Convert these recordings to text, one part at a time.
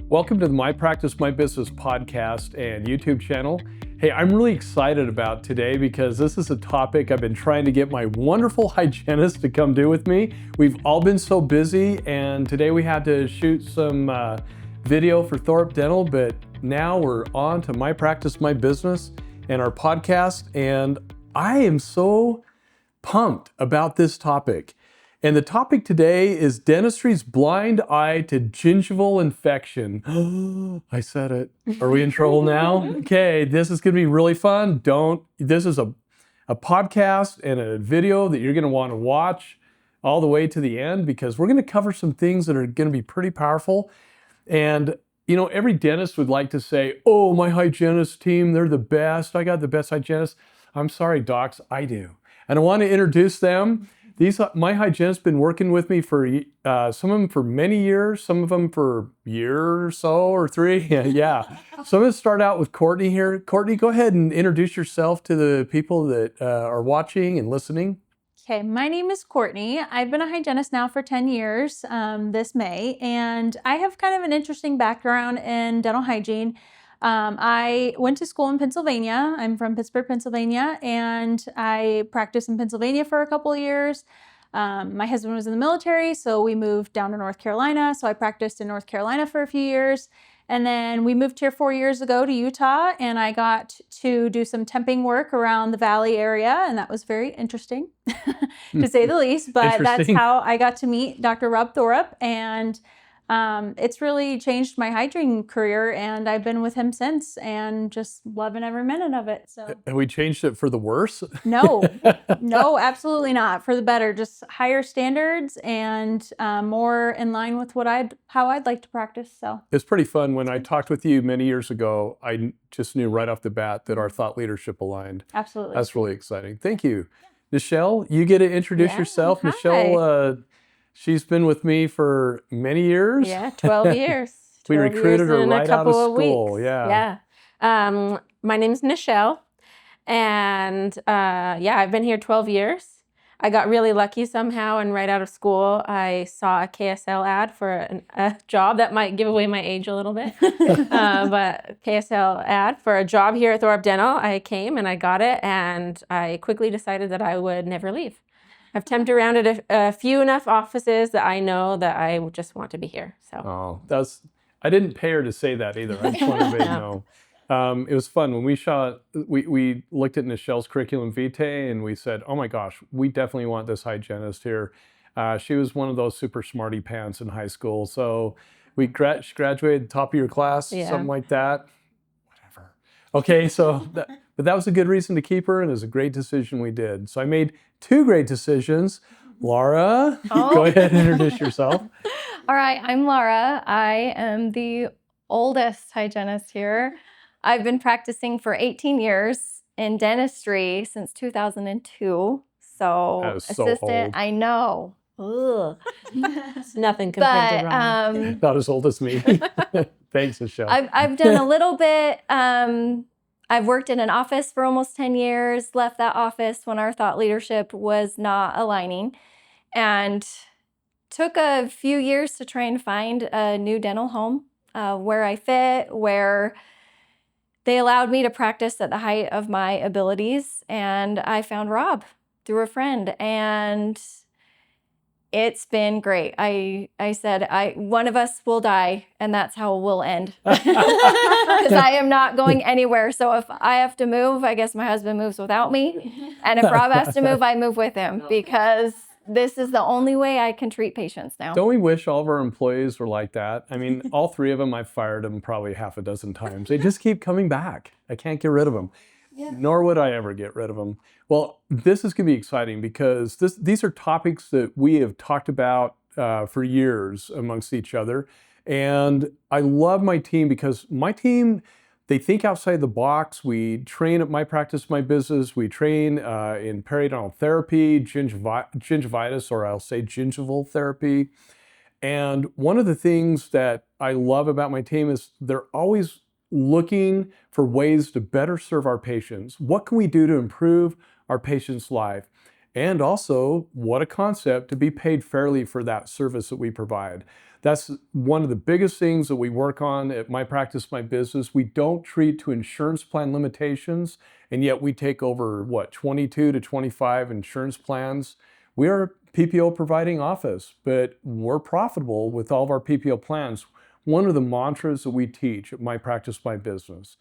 Welcome to the My Practice, My Business podcast and YouTube channel. Hey, I'm really excited about today because this is a topic I've been trying to get my wonderful hygienist to come do with me. We've all been so busy, and today we had to shoot some video for Thorpe Dental, but now we're on to My Practice, My Business and our podcast, and I am so pumped about this topic. And the topic today is dentistry's blind eye to gingival infection. I said it. Are we in trouble now? Okay, this is gonna be really fun. This is a podcast and a video that you're gonna wanna watch all the way to the end because we're gonna cover some things that are gonna be pretty powerful. And you know, every dentist would like to say, oh, my hygienist team, they're the best. I got the best hygienists. I'm sorry, docs, I do. And I wanna introduce them. My hygienists been working with me for some of them for many years, some of them for a year or so or three. Yeah. So I'm going to start out with Courtney here. Courtney, go ahead and introduce yourself to the people that are watching and listening. Okay, my name is Courtney. I've been a hygienist now for 10 years this May, and I have kind of an interesting background in dental hygiene. I went to school in Pennsylvania. I'm from Pittsburgh, Pennsylvania, and I practiced in Pennsylvania for a couple of years. My husband was in the military, so we moved down to North Carolina. So I practiced in North Carolina for a few years. And then we moved here 4 years ago to Utah, and I got to do some temping work around the Valley area, and that was very interesting, to say the least. But that's how I got to meet Dr. Rob Thorpe, and it's really changed my hygiene career, and I've been with him since and just loving every minute of it. So have we changed it for the worse? No, absolutely not. For the better, just higher standards and more in line with how I'd like to practice. So it's pretty fun. When I talked with you many years ago, I just knew right off the bat that our thought leadership aligned. Absolutely. That's really exciting. Thank you. Yeah. Nichelle, you get to introduce yourself. Hi. Nichelle, she's been with me for many years. Yeah, 12 years. We recruited her right out of school. Weeks. Yeah. My name's Nichelle, and I've been here 12 years. I got really lucky somehow, and right out of school, I saw a KSL ad for a job that might give away my age a little bit, but KSL ad for a job here at Thorpe Dental. I came and I got it, and I quickly decided that I would never leave. I've temped around at a few enough offices that I know that I just want to be here. So. Oh, I didn't pay her to say that either. I just wanted everybody to know. It was fun when we looked at Nichelle's curriculum vitae and we said, oh my gosh, we definitely want this hygienist here. She was one of those super smarty pants in high school. So she graduated top of your class, something like that. Whatever. Okay, but that was a good reason to keep her, and it was a great decision we did. So I made 2 great decisions. Laura, go ahead and introduce yourself. All right, I'm Laura. I am the oldest hygienist here. I've been practicing for 18 years in dentistry since 2002. So that is assistant, so old. I know. Ugh. It's nothing compared to Ron. Not as old as me. Thanks, Michelle. I've done a little bit. I've worked in an office for almost 10 years, left that office when our thought leadership was not aligning, and took a few years to try and find a new dental home where I fit, where they allowed me to practice at the height of my abilities. And I found Rob through a friend, and it's been great. I said, one of us will die, and that's how we'll end. Because I am not going anywhere. So if I have to move, I guess my husband moves without me. And if Rob has to move, I move with him, because this is the only way I can treat patients now. Don't we wish all of our employees were like that? I mean, all 3 of them, I've fired them probably half a dozen times. They just keep coming back. I can't get rid of them. Yeah. Nor would I ever get rid of them. Well, this is going to be exciting because these are topics that we have talked about for years amongst each other. And I love my team because my team, they think outside the box. We train at My Practice, My Business. We train in periodontal therapy, gingivitis, or I'll say gingival therapy. And one of the things that I love about my team is they're always looking for ways to better serve our patients. What can we do to improve our patient's life? And also, what a concept to be paid fairly for that service that we provide. That's one of the biggest things that we work on at My Practice, My Business. We don't treat to insurance plan limitations, and yet we take over, 22 to 25 insurance plans. We are a PPO providing office, but we're profitable with all of our PPO plans. One of the mantras that we teach at My Practice, My Business,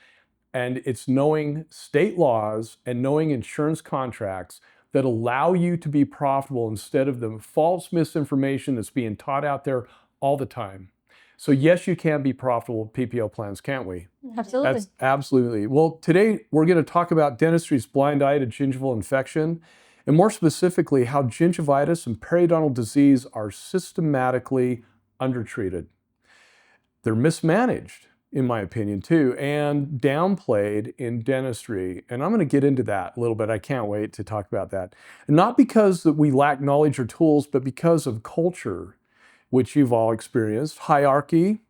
and it's knowing state laws and knowing insurance contracts that allow you to be profitable instead of the false misinformation that's being taught out there all the time. So yes, you can be profitable with PPO plans, can't we? Absolutely. That's absolutely. Well, today we're going to talk about dentistry's blind eye to gingival infection, and more specifically, how gingivitis and periodontal disease are systematically undertreated. They're mismanaged, in my opinion, too, and downplayed in dentistry. And I'm going to get into that a little bit. I can't wait to talk about that. Not because that we lack knowledge or tools, but because of culture, which you've all experienced, hierarchy,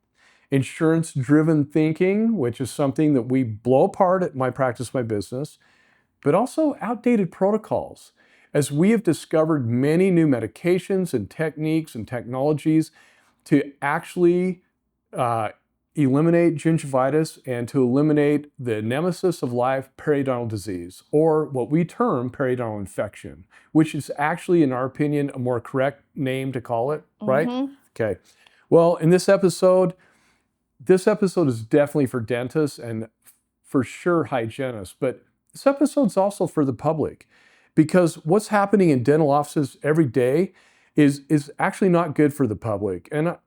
insurance-driven thinking, which is something that we blow apart at My Practice, My Business, but also outdated protocols. As we have discovered many new medications and techniques and technologies to actually eliminate gingivitis and to eliminate the nemesis of life, periodontal disease, or what we term periodontal infection, which is actually, in our opinion, a more correct name to call it, right? Okay. Well, in this episode is definitely for dentists and for sure hygienists, but this episode's also for the public, because what's happening in dental offices every day is actually not good for the public. And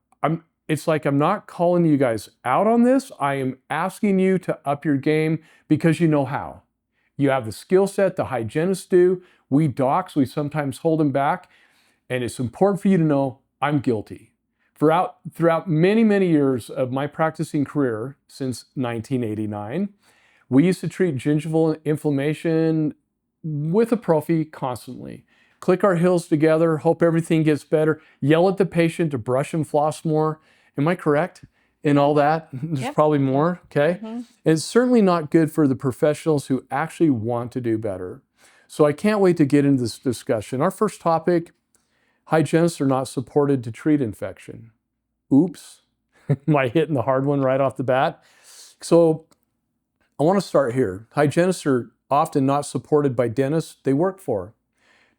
it's like I'm not calling you guys out on this. I am asking you to up your game because you know how. You have the skill set, the hygienists do. We docs, we sometimes hold them back. And it's important for you to know I'm guilty. Throughout many, many years of my practicing career, since 1989, we used to treat gingival inflammation with a prophy constantly. Click our heels together, hope everything gets better, yell at the patient to brush and floss more. Am I correct in all that? There's probably more, okay? And it's certainly not good for the professionals who actually want to do better. So I can't wait to get into this discussion. Our first topic, hygienists are not supported to treat infection. Oops, am I hitting the hard one right off the bat? So I want to start here. Hygienists are often not supported by dentists they work for.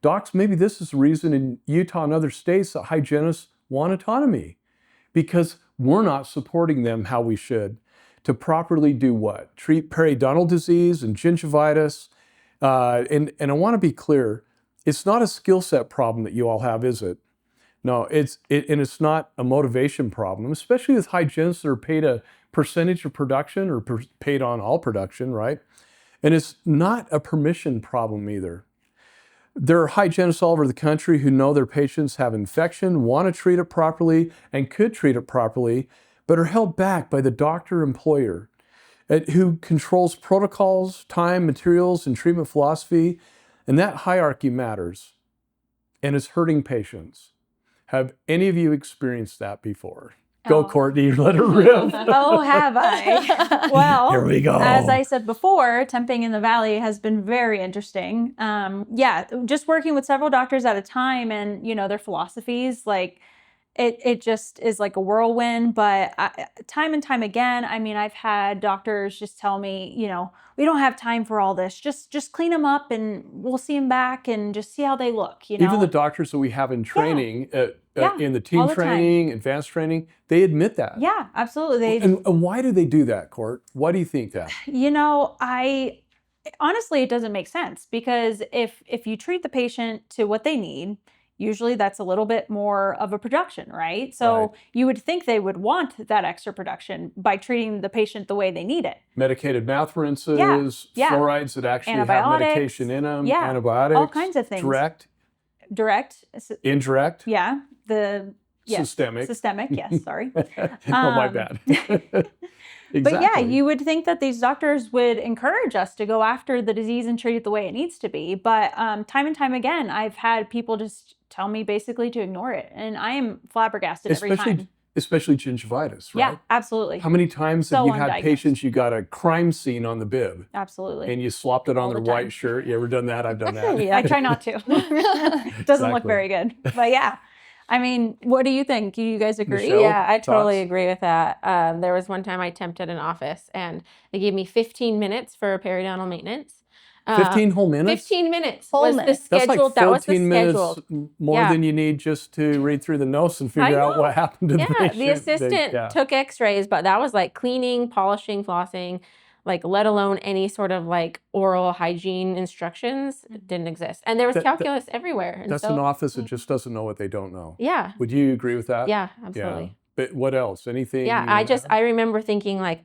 Docs, maybe this is the reason in Utah and other states that hygienists want autonomy, because we're not supporting them how we should to properly do what? Treat periodontal disease and gingivitis. And I want to be clear, it's not a skill set problem that you all have, is it? No, and it's not a motivation problem, especially with hygienists that are paid a percentage of production or paid on all production, right? And it's not a permission problem either. There are hygienists all over the country who know their patients have infection, want to treat it properly, and could treat it properly, but are held back by the doctor-employer who controls protocols, time, materials, and treatment philosophy, and that hierarchy matters, and it's hurting patients. Have any of you experienced that before? Go, Courtney, let her rip. Oh, have I? Well, here we go. As I said before, temping in the Valley has been very interesting. Just working with several doctors at a time and, their philosophies, like it just is like a whirlwind. But time and time again, I've had doctors just tell me, we don't have time for all this. Just clean them up and we'll see them back and just see how they look. Even the doctors that we have in training, in the team training, advanced training, they admit that. Yeah, absolutely. And why do they do that, Court? Why do you think that? Honestly, it doesn't make sense, because if you treat the patient to what they need, usually that's a little bit more of a production, right? So you would think they would want that extra production by treating the patient the way they need it. Medicated mouth rinses, fluorides that actually have medication in them, antibiotics, all kinds of things. Direct. Indirect. Yeah. Systemic. Systemic, yes, sorry. My bad. Exactly. But yeah, you would think that these doctors would encourage us to go after the disease and treat it the way it needs to be. But time and time again, I've had people just tell me basically to ignore it. And I am flabbergasted every time. Mm-hmm. especially gingivitis, right? Yeah, absolutely. How many times So have you had undiagnosed. patients, you got a crime scene on the bib Absolutely. and you slopped it on All their the time. white shirt? You ever done that? I've done that. Yeah. I try not to. It doesn't look Exactly. very good. But yeah, I mean, what do you think? Do you guys agree? Michelle? Yeah, I totally thoughts? agree with that. There was one time I temped at an office and they gave me 15 minutes for periodontal maintenance. 15 whole minutes? 15 minutes Whole was minutes. the That's like scheduled. That was the 14 minutes scheduled. more Yeah. than you need just to read through the notes and I figure out know. what happened to the Yeah, patient. the assistant Yeah. took x-rays, but that was like cleaning, polishing, flossing, like let alone any sort of like oral hygiene instructions didn't exist. And there was That- calculus everywhere. And That's so, an office that just doesn't know what they don't know. yeah, Would you agree with that? yeah, absolutely. But what else? Anything? Yeah, you wanna add? I remember thinking like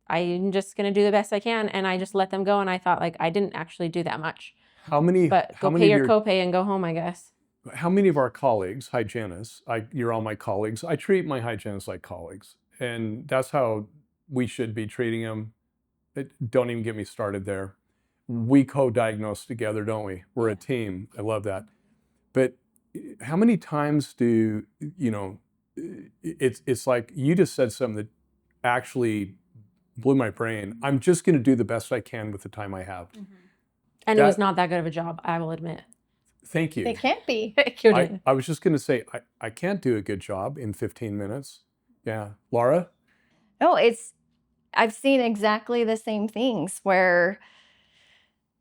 I'm just gonna do the best I can, and I just let them go, and I thought like I didn't actually do that much. How many? But how go many pay of your copay and go home, I guess. How many of our colleagues, hygienists, you're all my colleagues. I treat my hygienists like colleagues, and that's how we should be treating them. Don't even get me started there. We co-diagnose together, don't we? We're a team. I love that. But how many times do you know? It's like you just said something that actually blew my brain. I'm just going to do the best I can with the time I have. And it was not that good of a job, I will admit. Thank you. They can't be. I was just going to say, I can't do a good job in 15 minutes. Yeah. Laura? No, I've seen exactly the same things where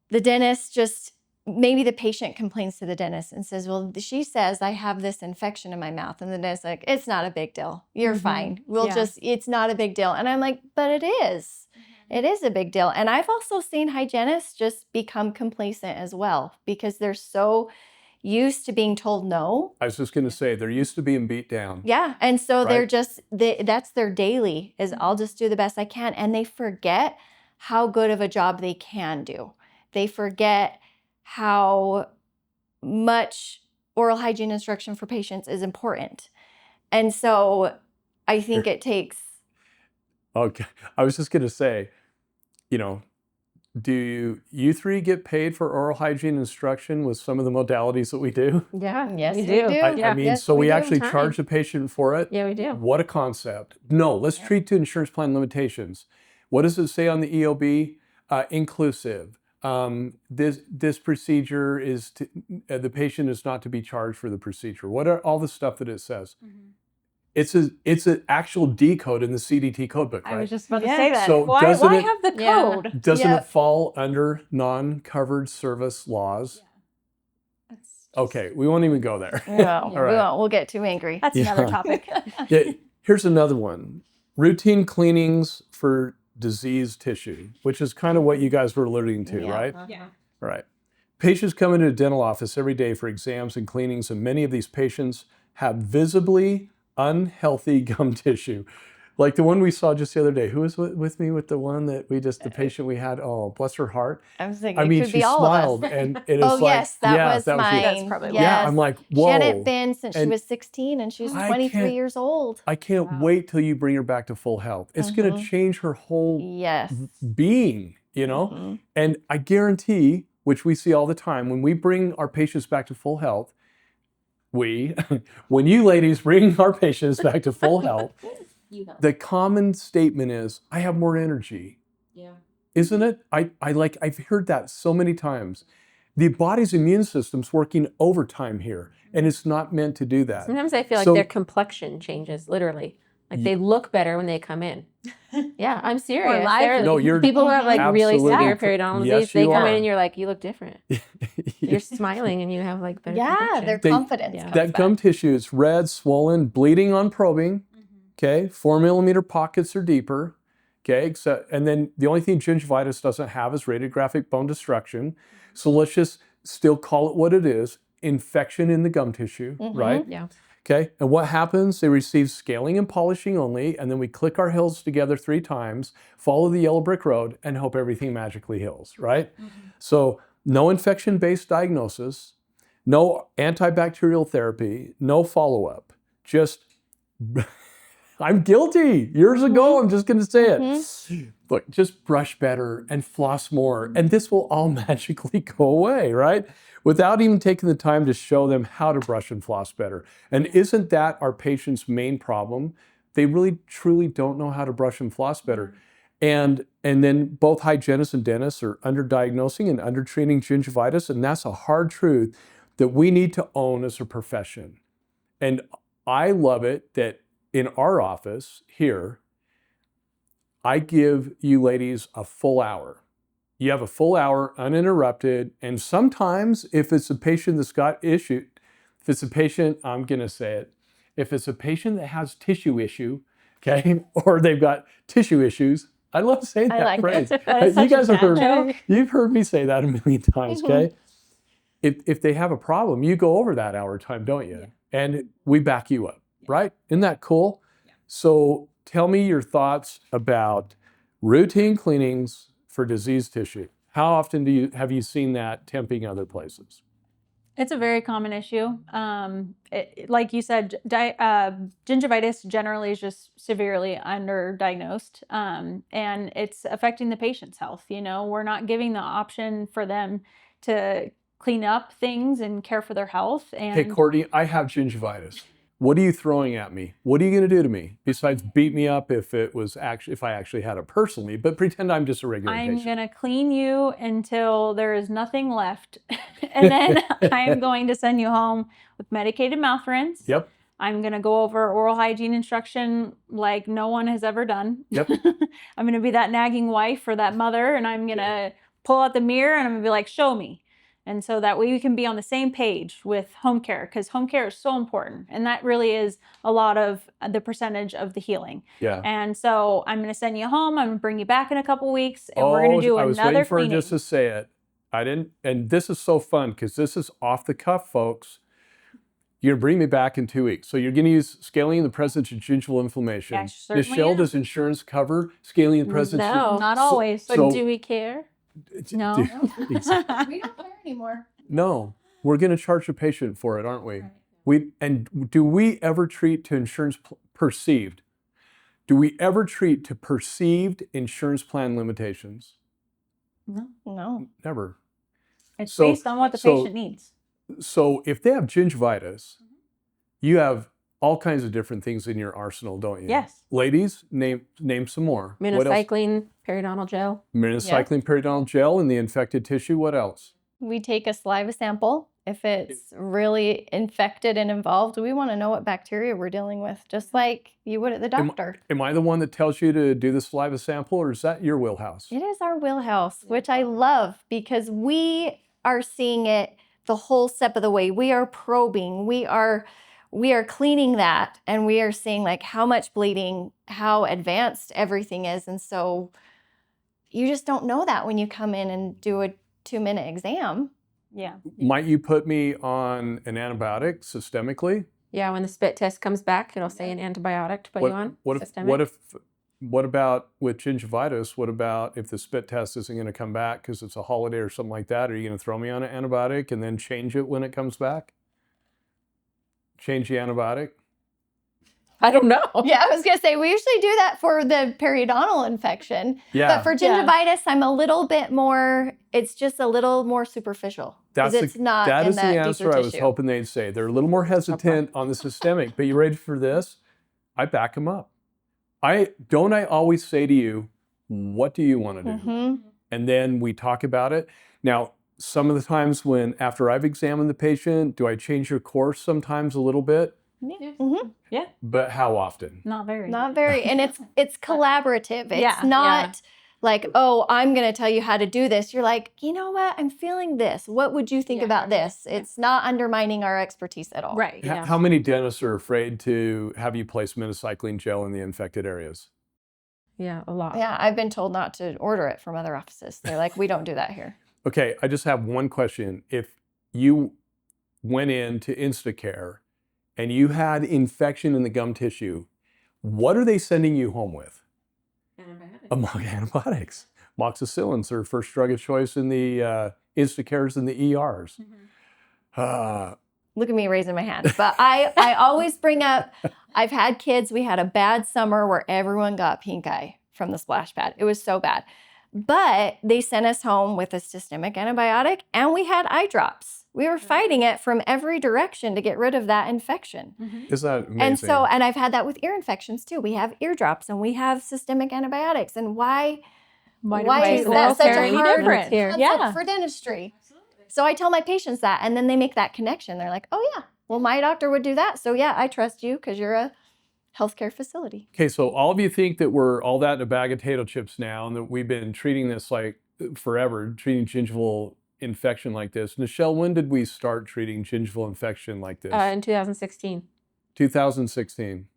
the dentist just, maybe the patient complains to the dentist and says, well, she says I have this infection in my mouth. And the dentist's like, it's not a big deal. You're fine. It's not a big deal. And I'm like, but it is. It is a big deal. And I've also seen hygienists just become complacent as well because they're so used to being told no. I was just going to say, they're used to being beat down. Yeah. And so they're Right. just, that's their daily is I'll just do the best I can. And they forget how good of a job they can do. They forget how much oral hygiene instruction for patients is important. And so I think it takes. Okay. I was just going to say, do you three get paid for oral hygiene instruction with some of the modalities that we do? Yeah, Yes, we we do. do. I mean, Yes, so we we do. actually Time. charge the patient for it? Yeah, we do. What a concept. No, let's treat to insurance plan limitations. What does it say on the EOB? Inclusive. This procedure is the patient is not to be charged for the procedure. What are all the stuff that it says? It's an actual D code in the CDT code book, right? I was just about to Yeah. say that. So why doesn't it- have the Yeah. code? Doesn't Yep. it fall under non-covered service laws? Okay, we won't even go there. No, All right. we won't. We'll get too angry. That's another topic. Yeah, here's another one. Routine cleanings for diseased tissue, which is kind of what you guys were alluding to, Yeah. right? Yeah. Right. Patients come into a dental office every day for exams and cleanings, and many of these patients have visibly unhealthy gum tissue. Like the one we saw just the other day. Who was with me with the one that the patient we had? Oh, bless her heart. I was thinking, I mean, it could she be all smiled, of us. and it is Oh, like, yes, that yeah, was you. mine. That's probably yes. Yeah, I'm like, whoa. She hadn't been since she And was 16 and she was I 23 can't- years old. I can't Wow. wait till you bring her back to full health. It's going to change her whole Yes. being, Mhm. And I guarantee, which we see all the time, when we bring our patients back to full health, when you ladies bring our patients back to full health, the common statement is, I have more energy. Yeah. Isn't it? I've heard that so many times. The body's immune system's working overtime here, and it's not meant to do that. Sometimes I feel like So- their complexion changes, literally. Like they look better when they come in. Yeah, I'm serious. lively. There are No, you're- people who have like really Absolutely. severe periodontal Yes, disease, they you come are. in and you're like, you look different. You're smiling and you have like better Yeah, complexion. their They- confidence Yeah. comes That back. gum tissue is red, swollen, bleeding on probing. Okay, 4 millimeter pockets or deeper. Okay, and then the only thing gingivitis doesn't have is radiographic bone destruction. So let's just still call it what it is: infection in the gum tissue, right? Yeah. Okay, and what happens? They receive scaling and polishing only, and then we click our heels together 3 times, follow the yellow brick road, and hope everything magically heals, right? So no infection-based diagnosis, no antibacterial therapy, no follow-up, just, I'm guilty. Years ago, I'm just gonna say it. Look, just brush better and floss more, and this will all magically go away, right? without even taking the time to show them how to brush and floss better. And isn't that our patients' main problem? They really truly don't know how to brush and floss better. And then both hygienists and dentists are underdiagnosing and undertreating gingivitis, and that's a hard truth that we need to own as a profession. And I love it that in our office here, I give you ladies a full hour. You have a full hour uninterrupted, and sometimes if it's a patient that's got issue, if it's a patient, I'm gonna say it, if it's a patient that has tissue issue, okay, or they've got tissue issues, I love saying that like phrase. That. You guys have heard, joke. you've heard me say that a million times, okay? If they have a problem, you go over that hour time, don't you? And we back you up, right? Isn't that cool? So tell me your thoughts about routine cleanings for diseased tissue. How often have you seen that temping other places? It's a very common issue. Like you said, gingivitis generally is just severely underdiagnosed, and it's affecting the patient's health. You know, we're not giving the option for them to clean up things and care for their health. And Hey, Courtney, I have gingivitis. What are you throwing at me? What are you going to do to me besides beat me up if I actually had it personally? But pretend I'm just a regular I'm patient. going to clean you until there is nothing left. And then I'm going to send you home with medicated mouth rinse. Yep. I'm going to go over oral hygiene instruction like no one has ever done. Yep. I'm going to be that nagging wife or that mother, and I'm going to pull out the mirror and I'm going to be like, show me. And so that way we can be on the same page with home care, because home care is so important. And that really is a lot of the percentage of the healing. Yeah. And so I'm going to send you home. I'm going to bring you back in a couple weeks, and we're going to do I was another waiting for her cleaning. just to say it. I didn't, and this is so fun because this is off the cuff, folks. You're going to bring me back in 2 weeks. So you're going to use scaling in the presence of gingival inflammation. I certainly Michelle, am. does insurance cover scaling in the presence No. Not always. But So- do we care? No. We don't care anymore. No, we're going to charge the patient for it, aren't we? And do we ever treat to insurance perceived? Do we ever treat to perceived insurance plan limitations? No. Never. It's So- based on what the so- patient needs. So if they have gingivitis, you have all kinds of different things in your arsenal, don't you? Yes. Ladies, name some more. What else? Minocycline, periodontal gel. Minocycline periodontal gel in the infected tissue. What else? We take a saliva sample. If it's really infected and involved, we want to know what bacteria we're dealing with, just like you would at the doctor. Am I the one that tells you to do the saliva sample, or is that your wheelhouse? It is our wheelhouse, which I love because we are seeing it the whole step of the way. We are probing, we are cleaning that, and we are seeing like how much bleeding, how advanced everything is. And so you just don't know that when you come in and do a 2-minute exam. Yeah. Might you put me on an antibiotic systemically? Yeah, when the spit test comes back, it'll say an antibiotic to put you on. Systemic. What about with gingivitis? What about if the spit test isn't going to come back because it's a holiday or something like that? Are you going to throw me on an antibiotic and then change it when it comes back? Change the antibiotic? I don't know. Yeah, I was gonna say we usually do that for the periodontal infection. Yeah. But for gingivitis, I'm a little bit more, it's just a little more superficial. Because it's not that in is the that answer deeper I was tissue. hoping they'd say. They're a little more hesitant on the systemic, but you ready for this? I back them up. I always say to you, what do you want to do? Mhm. And then we talk about it. Now, some of the times after I've examined the patient, do I change your course sometimes a little bit? Mhm. But how often? Not very. Not very, and it's collaborative. It's Yeah, not like, oh, I'm gonna tell you how to do this. You're like, you know what? I'm feeling this. What would you think about this? It's not undermining our expertise at all. Right. Yeah. How many dentists are afraid to have you place minocycline gel in the infected areas? Yeah, a lot. Yeah, I've been told not to order it from other offices. They're like, we don't do that here. Okay, I just have one question. If you went into Instacare and you had infection in the gum tissue, what are they sending you home with? Among antibiotics. Moxicillin's their first drug of choice in the Instacares and the ERs. Look at me raising my hand. But I always bring up, I've had kids, we had a bad summer where everyone got pink eye from the splash pad. It was so bad. But they sent us home with a systemic antibiotic and we had eye drops. We were fighting it from every direction to get rid of that infection. Is that amazing? And I've had that with ear infections too. We have eardrops and we have systemic antibiotics. And why is that such a hard different concept for dentistry? So I tell my patients that, and then they make that connection. They're like, oh yeah, well, my doctor would do that. So yeah, I trust you because you're a healthcare facility. Okay, so all of you think that we're all that in a bag of potato chips now and that we've been treating this like forever, treating gingival infection like this. Nichelle, when did we start treating gingival infection like this? In 2016. 2016.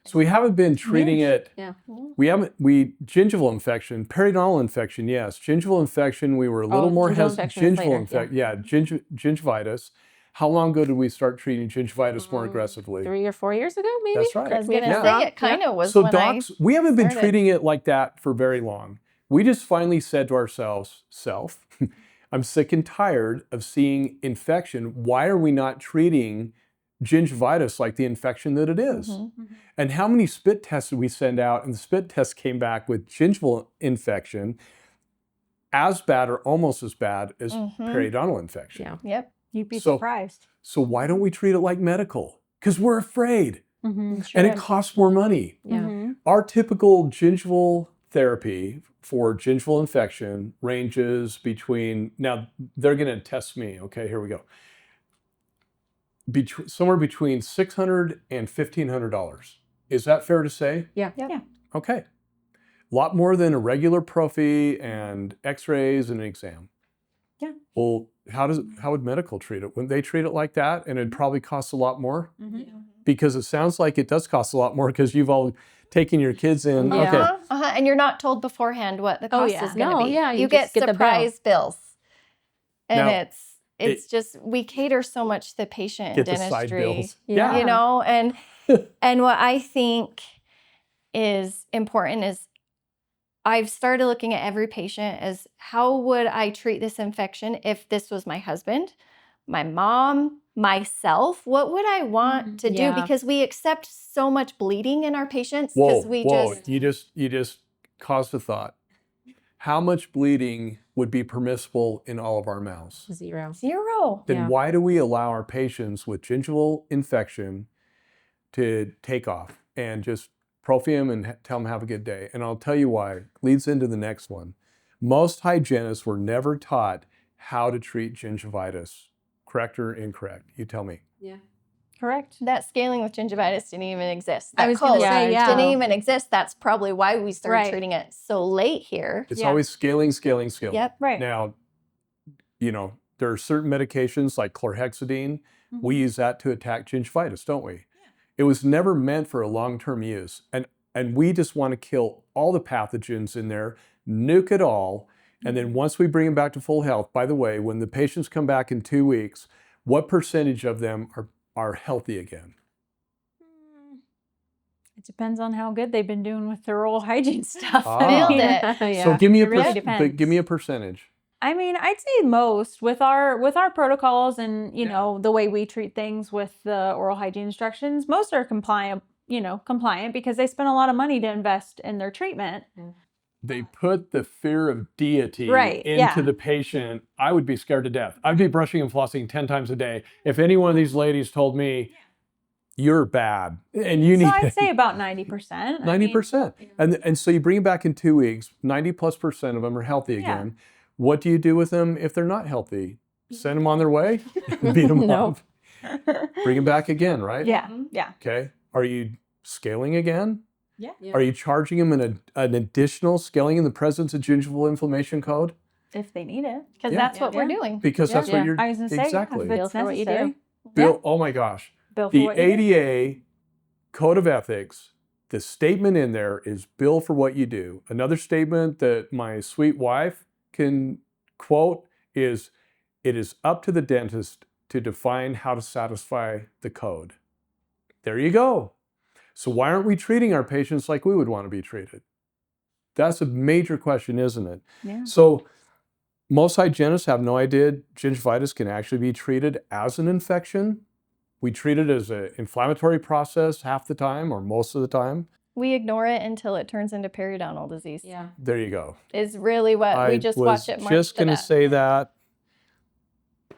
So we haven't been treating it. Yeah. Gingival infection, periodontal infection, yes. Gingival infection, we were a little more hesitant. Gingivitis. How long ago did we start treating gingivitis more aggressively? 3 or 4 years ago, maybe? That's right. I was going to say it kind of was So when docs, we haven't been started. treating it like that for very long. We just finally said to ourselves, I'm sick and tired of seeing infection. Why are we not treating gingivitis like the infection that it is? And how many spit tests did we send out? And the spit test came back with gingival infection as bad or almost as bad as periodontal infection. Yeah. Yep. You'd be surprised. So why don't we treat it like medical? Because we're afraid. And it costs more money. Yeah. Our typical gingival therapy for gingival infection ranges between, now they're going to test me. Okay, here we go. Somewhere between $600 and $1,500. Is that fair to say? Yeah. Okay. A lot more than a regular prophy and x-rays and an exam. Yeah. Well, how would medical treat it? Wouldn't they treat it like that? And it'd probably cost a lot more? Because it sounds like it does cost a lot more because you've all taken your kids in. Okay. And you're not told beforehand what the cost is going to be. Yeah, you just get the bill. surprise bills. And Now, it's just, we cater so much to the patient in Get the dentistry. side bills. Yeah. You know, and what I think is important is I've started looking at every patient as how would I treat this infection if this was my husband, my mom, myself? What would I want to do? Yeah. Because we accept so much bleeding in our patients Whoa, because you just caused a thought. How much bleeding would be permissible in all of our mouths? 0. zero. Then Yeah. why do we allow our patients with gingival infection to take off and just prophy them and tell them have a good day? And I'll tell you why. Leads into the next one. Most hygienists were never taught how to treat gingivitis. Correct or incorrect? You tell me. Yeah. Correct. That scaling with gingivitis didn't even exist. I That was gonna code say, yeah. didn't even exist. That's probably why we started Right. treating it so late here. It's Yeah. always scaling. Yep. Right. Now, there are certain medications like chlorhexidine. We use that to attack gingivitis, don't we? Yeah. It was never meant for a long-term use. And we just want to kill all the pathogens in there, nuke it all. And then once we bring them back to full health, by the way, when the patients come back in 2 weeks, what percentage of them are healthy again? It depends on how good they've been doing with their oral hygiene stuff. Ah. Nailed it. Yeah. So give me It really depends. give me a percentage. I mean, I'd say most with our protocols and the way we treat things with the oral hygiene instructions, most are compliant because they spend a lot of money to invest in their treatment. They put the fear of deity Right, into yeah. the patient. I would be scared to death. I'd be brushing and flossing 10 times a day. If any one of these ladies told me, you're bad and you So need I'd say about 90%. 90%. And so you bring them back in 2 weeks, 90+% of them are healthy again. What do you do with them if they're not healthy? Send them on their way? Beat them Nope. up? Bring them back again, right? Yeah. Yeah. Okay. Are you scaling again? Yeah. Are you charging them an additional scaling in the presence of gingival inflammation code? If they need it. Because Yeah. that's what we're doing. Because that's what you're I was going to say, exactly. if it's Bill for what you do. necessary. Bill, oh my gosh. Bill for The what you do. ADA Code of Ethics, the statement in there is bill for what you do. Another statement that my sweet wife can quote is, it is up to the dentist to define how to satisfy the code. There you go. So why aren't we treating our patients like we would want to be treated? That's a major question, isn't it? Yeah. So most hygienists have no idea gingivitis can actually be treated as an infection. We treat it as an inflammatory process half the time or most of the time. We ignore it until it turns into periodontal disease. Yeah. There you go. Is really what we just watch it march just to going to that. say that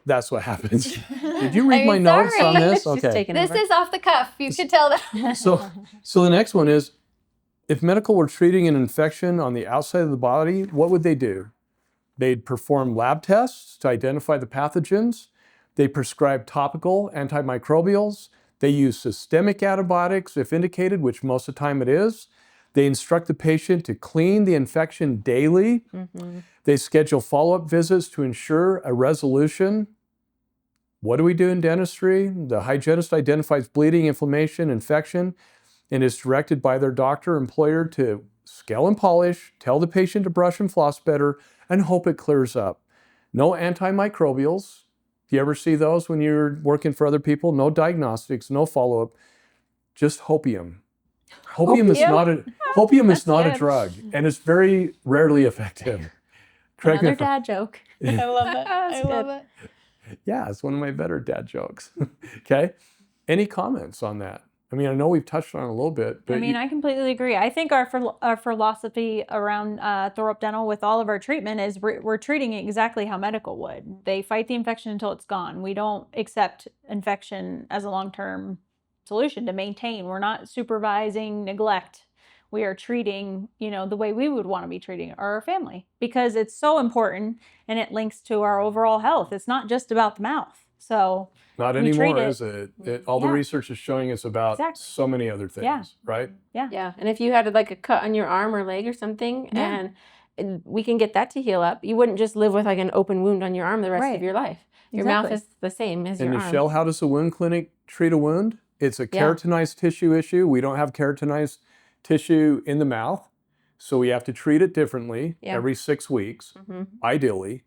That's what happens. Did you read I'm my notes on sorry. this? She's Okay. taking This over. is off the cuff. You could tell that. So the next one is, if medical were treating an infection on the outside of the body, what would they do? They'd perform lab tests to identify the pathogens. They prescribe topical antimicrobials. They use systemic antibiotics if indicated, which most of the time it is. They instruct the patient to clean the infection daily. They schedule follow-up visits to ensure a resolution. What do we do in dentistry? The hygienist identifies bleeding, inflammation, infection, and is directed by their doctor or employer to scale and polish, tell the patient to brush and floss better, and hope it clears up. No antimicrobials. Do you ever see those when you're working for other people? No diagnostics, no follow-up, just hopium. Hopium is not a good. drug, and it's very rarely effective. Correct me Another if I'm- dad joke. I love it. I love good. it. Yeah, it's one of my better dad jokes. Okay, any comments on that? I mean, I know we've touched on it a little bit, but I mean, I completely agree. I think our philosophy around Thorough Dental with all of our treatment is we're treating it exactly how medical would. They fight the infection until it's gone. We don't accept infection as a long-term solution to maintain. We're not supervising neglect. We are treating, the way we would want to be treating our family, because it's so important and it links to our overall health. It's not just about the mouth. So not we treat anymore, it- is it? All the Yeah. research is showing us about Exactly. so many other things, Yeah. right? Yeah, and if you had like a cut on your arm or leg or something, Yeah. and we can get that to heal up, you wouldn't just live with like an open wound on your arm the rest Right. of your life. Your mouth Exactly. is the same as And your Michelle, arm. how does a wound clinic treat a wound? It's a keratinized tissue issue. We don't have keratinized tissue in the mouth, so we have to treat it differently Yeah. every 6 weeks, Mhm. ideally.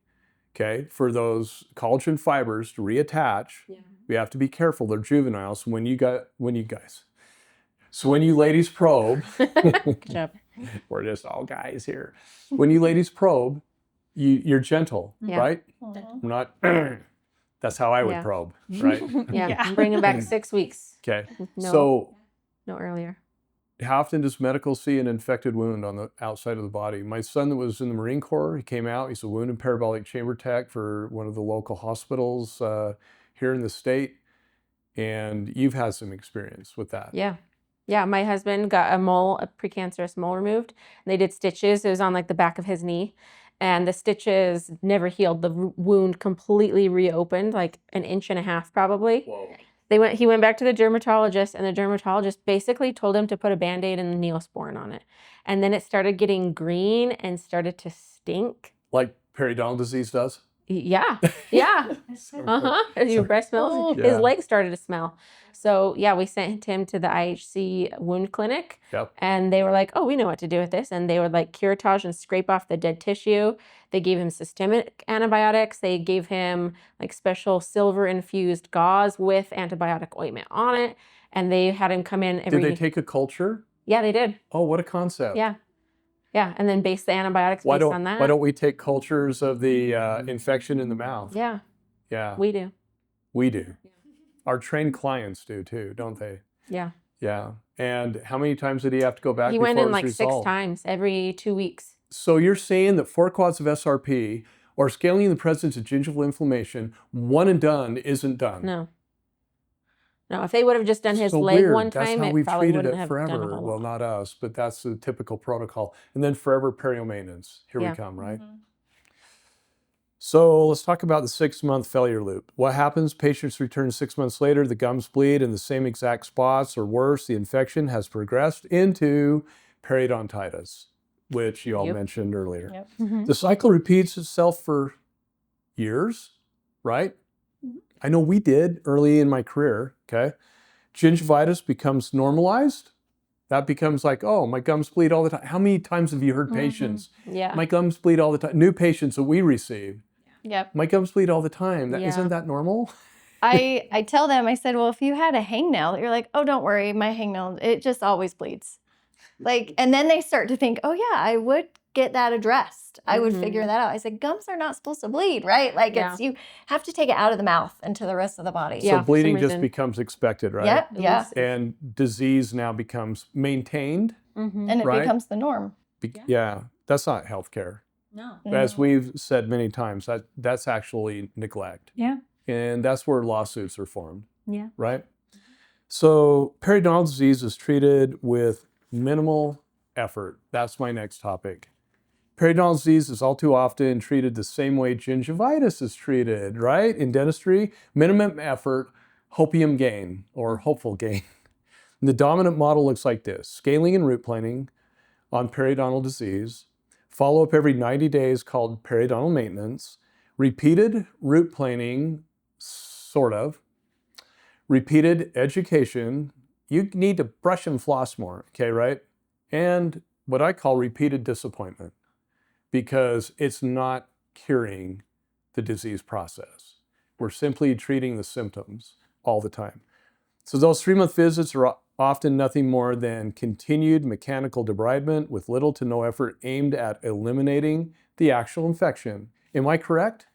Okay, for those collagen fibers to reattach, Yeah. we have to be careful. They're juvenile. So when you ladies probe, Good job. we're just all guys here. When you ladies probe, you're gentle, Yeah. right? We're not. That's how I would Yeah. probe, right? Yeah, Yeah. bring it back 6 weeks. Okay. No, So no earlier. how often does medical see an infected wound on the outside of the body? My son that was in the Marine Corps, he came out, he's a wound and parabolic chamber tech for one of the local hospitals here in the state. And you've had some experience with that. Yeah. Yeah, my husband got a precancerous mole removed. And they did stitches. It was on like the back of his knee. And the stitches never healed. The wound completely reopened, like an inch and a half probably. Whoa. He went back to the dermatologist, and the dermatologist basically told him to put a Band-Aid and Neosporin on it. And then it started getting green and started to stink. Like periodontal disease does? Yeah. Yeah. Uh-huh. Your breath smells. Yeah. His legs started to smell. So yeah, we sent him to the IHC wound clinic. Yep. And they were like, oh, we know what to do with this. And they would like curettage and scrape off the dead tissue. They gave him systemic antibiotics. They gave him like special silver infused gauze with antibiotic ointment on it. And they had him come in every. Did they take a culture? Yeah, they did. Oh, what a concept. Yeah. Yeah. And then base the antibiotics Why based on that. why don't we take cultures of the infection in the mouth? Yeah, Yeah, we do. we do. Our trained clients do too, don't they? Yeah. Yeah. And how many times did he have to go back He before went it in was like resolved? 6 times every 2 weeks. So you're saying that 4 quads of SRP or scaling in the presence of gingival inflammation, one and done isn't done. No. No, if they would have just done his So leg weird. one That's time, how it we've probably treated wouldn't it have done a forever. whole Well, lot. not us, but that's the typical protocol. And then forever perio maintenance. Here Yeah. we come, right? So let's talk about the 6-month failure loop. What happens? Patients return 6 months later, the gums bleed in the same exact spots or worse, the infection has progressed into periodontitis, which you all Yep. mentioned earlier. Yep. Mm-hmm. The cycle repeats itself for years, right? I know we did early in my career, okay? Gingivitis becomes normalized. That becomes like, oh, my gums bleed all the time. How many times have you heard patients? Yeah. My gums bleed all the time. New patients that we receive. Yep. My gums bleed all the time. Yeah. Isn't that normal? I tell them, I said, well, if you had a hangnail, you're like, oh, don't worry, my hangnail, it just always bleeds. Like, and then they start to think, oh yeah, I would get that addressed. I would figure that out. I said, gums are not supposed to bleed, right? Like Yeah. you have to take it out of the mouth into the rest of the body. Yeah, So for bleeding some just reason. becomes expected, right? Yep. Yeah. And disease now becomes maintained. Mm-hmm. And it Right. becomes the norm. Yeah, that's not healthcare. No. As we've said many times, that's actually neglect. Yeah. and that's where lawsuits are formed, Yeah. right? So periodontal disease is treated with minimal effort. That's my next topic. Periodontal disease is all too often treated the same way gingivitis is treated, right? In dentistry, minimum effort, hopium gain, or hopeful gain. The dominant model looks like this: scaling and root planing on periodontal disease, follow-up every 90 days called periodontal maintenance, repeated root planing, sort of, repeated education. You need to brush and floss more, okay, right? And what I call repeated disappointment, because it's not curing the disease process. We're simply treating the symptoms all the time. So those 3-month visits are often nothing more than continued mechanical debridement with little to no effort aimed at eliminating the actual infection. Am I correct?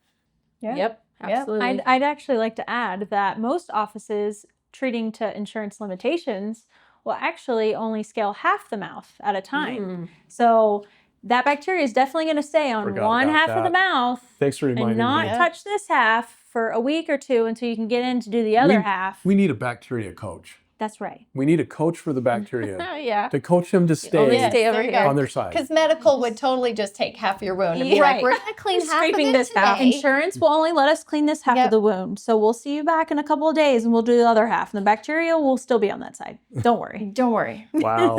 Yeah. Yep, absolutely. I'd actually like to add that most offices treating to insurance limitations will actually only scale half the mouth at a time. So that bacteria is definitely going to stay on Forgot one about half of the that. mouth Thanks for reminding and not me. touch this half for a week or two until you can get in to do the other half. We need a bacteria coach. That's right. We need a coach for the bacteria Yeah. to coach them to Only stay stay over here. on their side. Because medical would totally just take half your wound and be Right. like, we're going to clean half of Scraping it this half. today. Insurance will only let us clean this half Yep. of the wound. So we'll see you back in a couple of days and we'll do the other half. And the bacteria will still be on that side. Don't worry. Don't worry. Wow.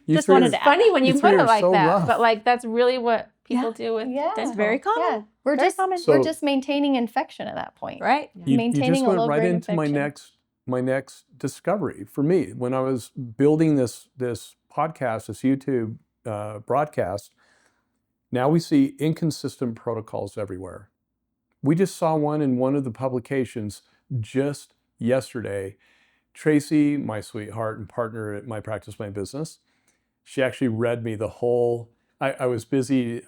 You Just three wanted are- to add Funny when You you three put are it like so that, rough. but like that's really what people do with Yeah. That's dental. very common. Yeah. We're Very just common. So- we're just maintaining infection at that point. Right? You Maintaining just a went low right grade into infection. my next discovery for me when I was building this podcast, this YouTube broadcast. Now we see inconsistent protocols everywhere. We just saw one in one of the publications just yesterday. Tracy, my sweetheart and partner at My Practice, My Business, she actually read me the whole. I was busy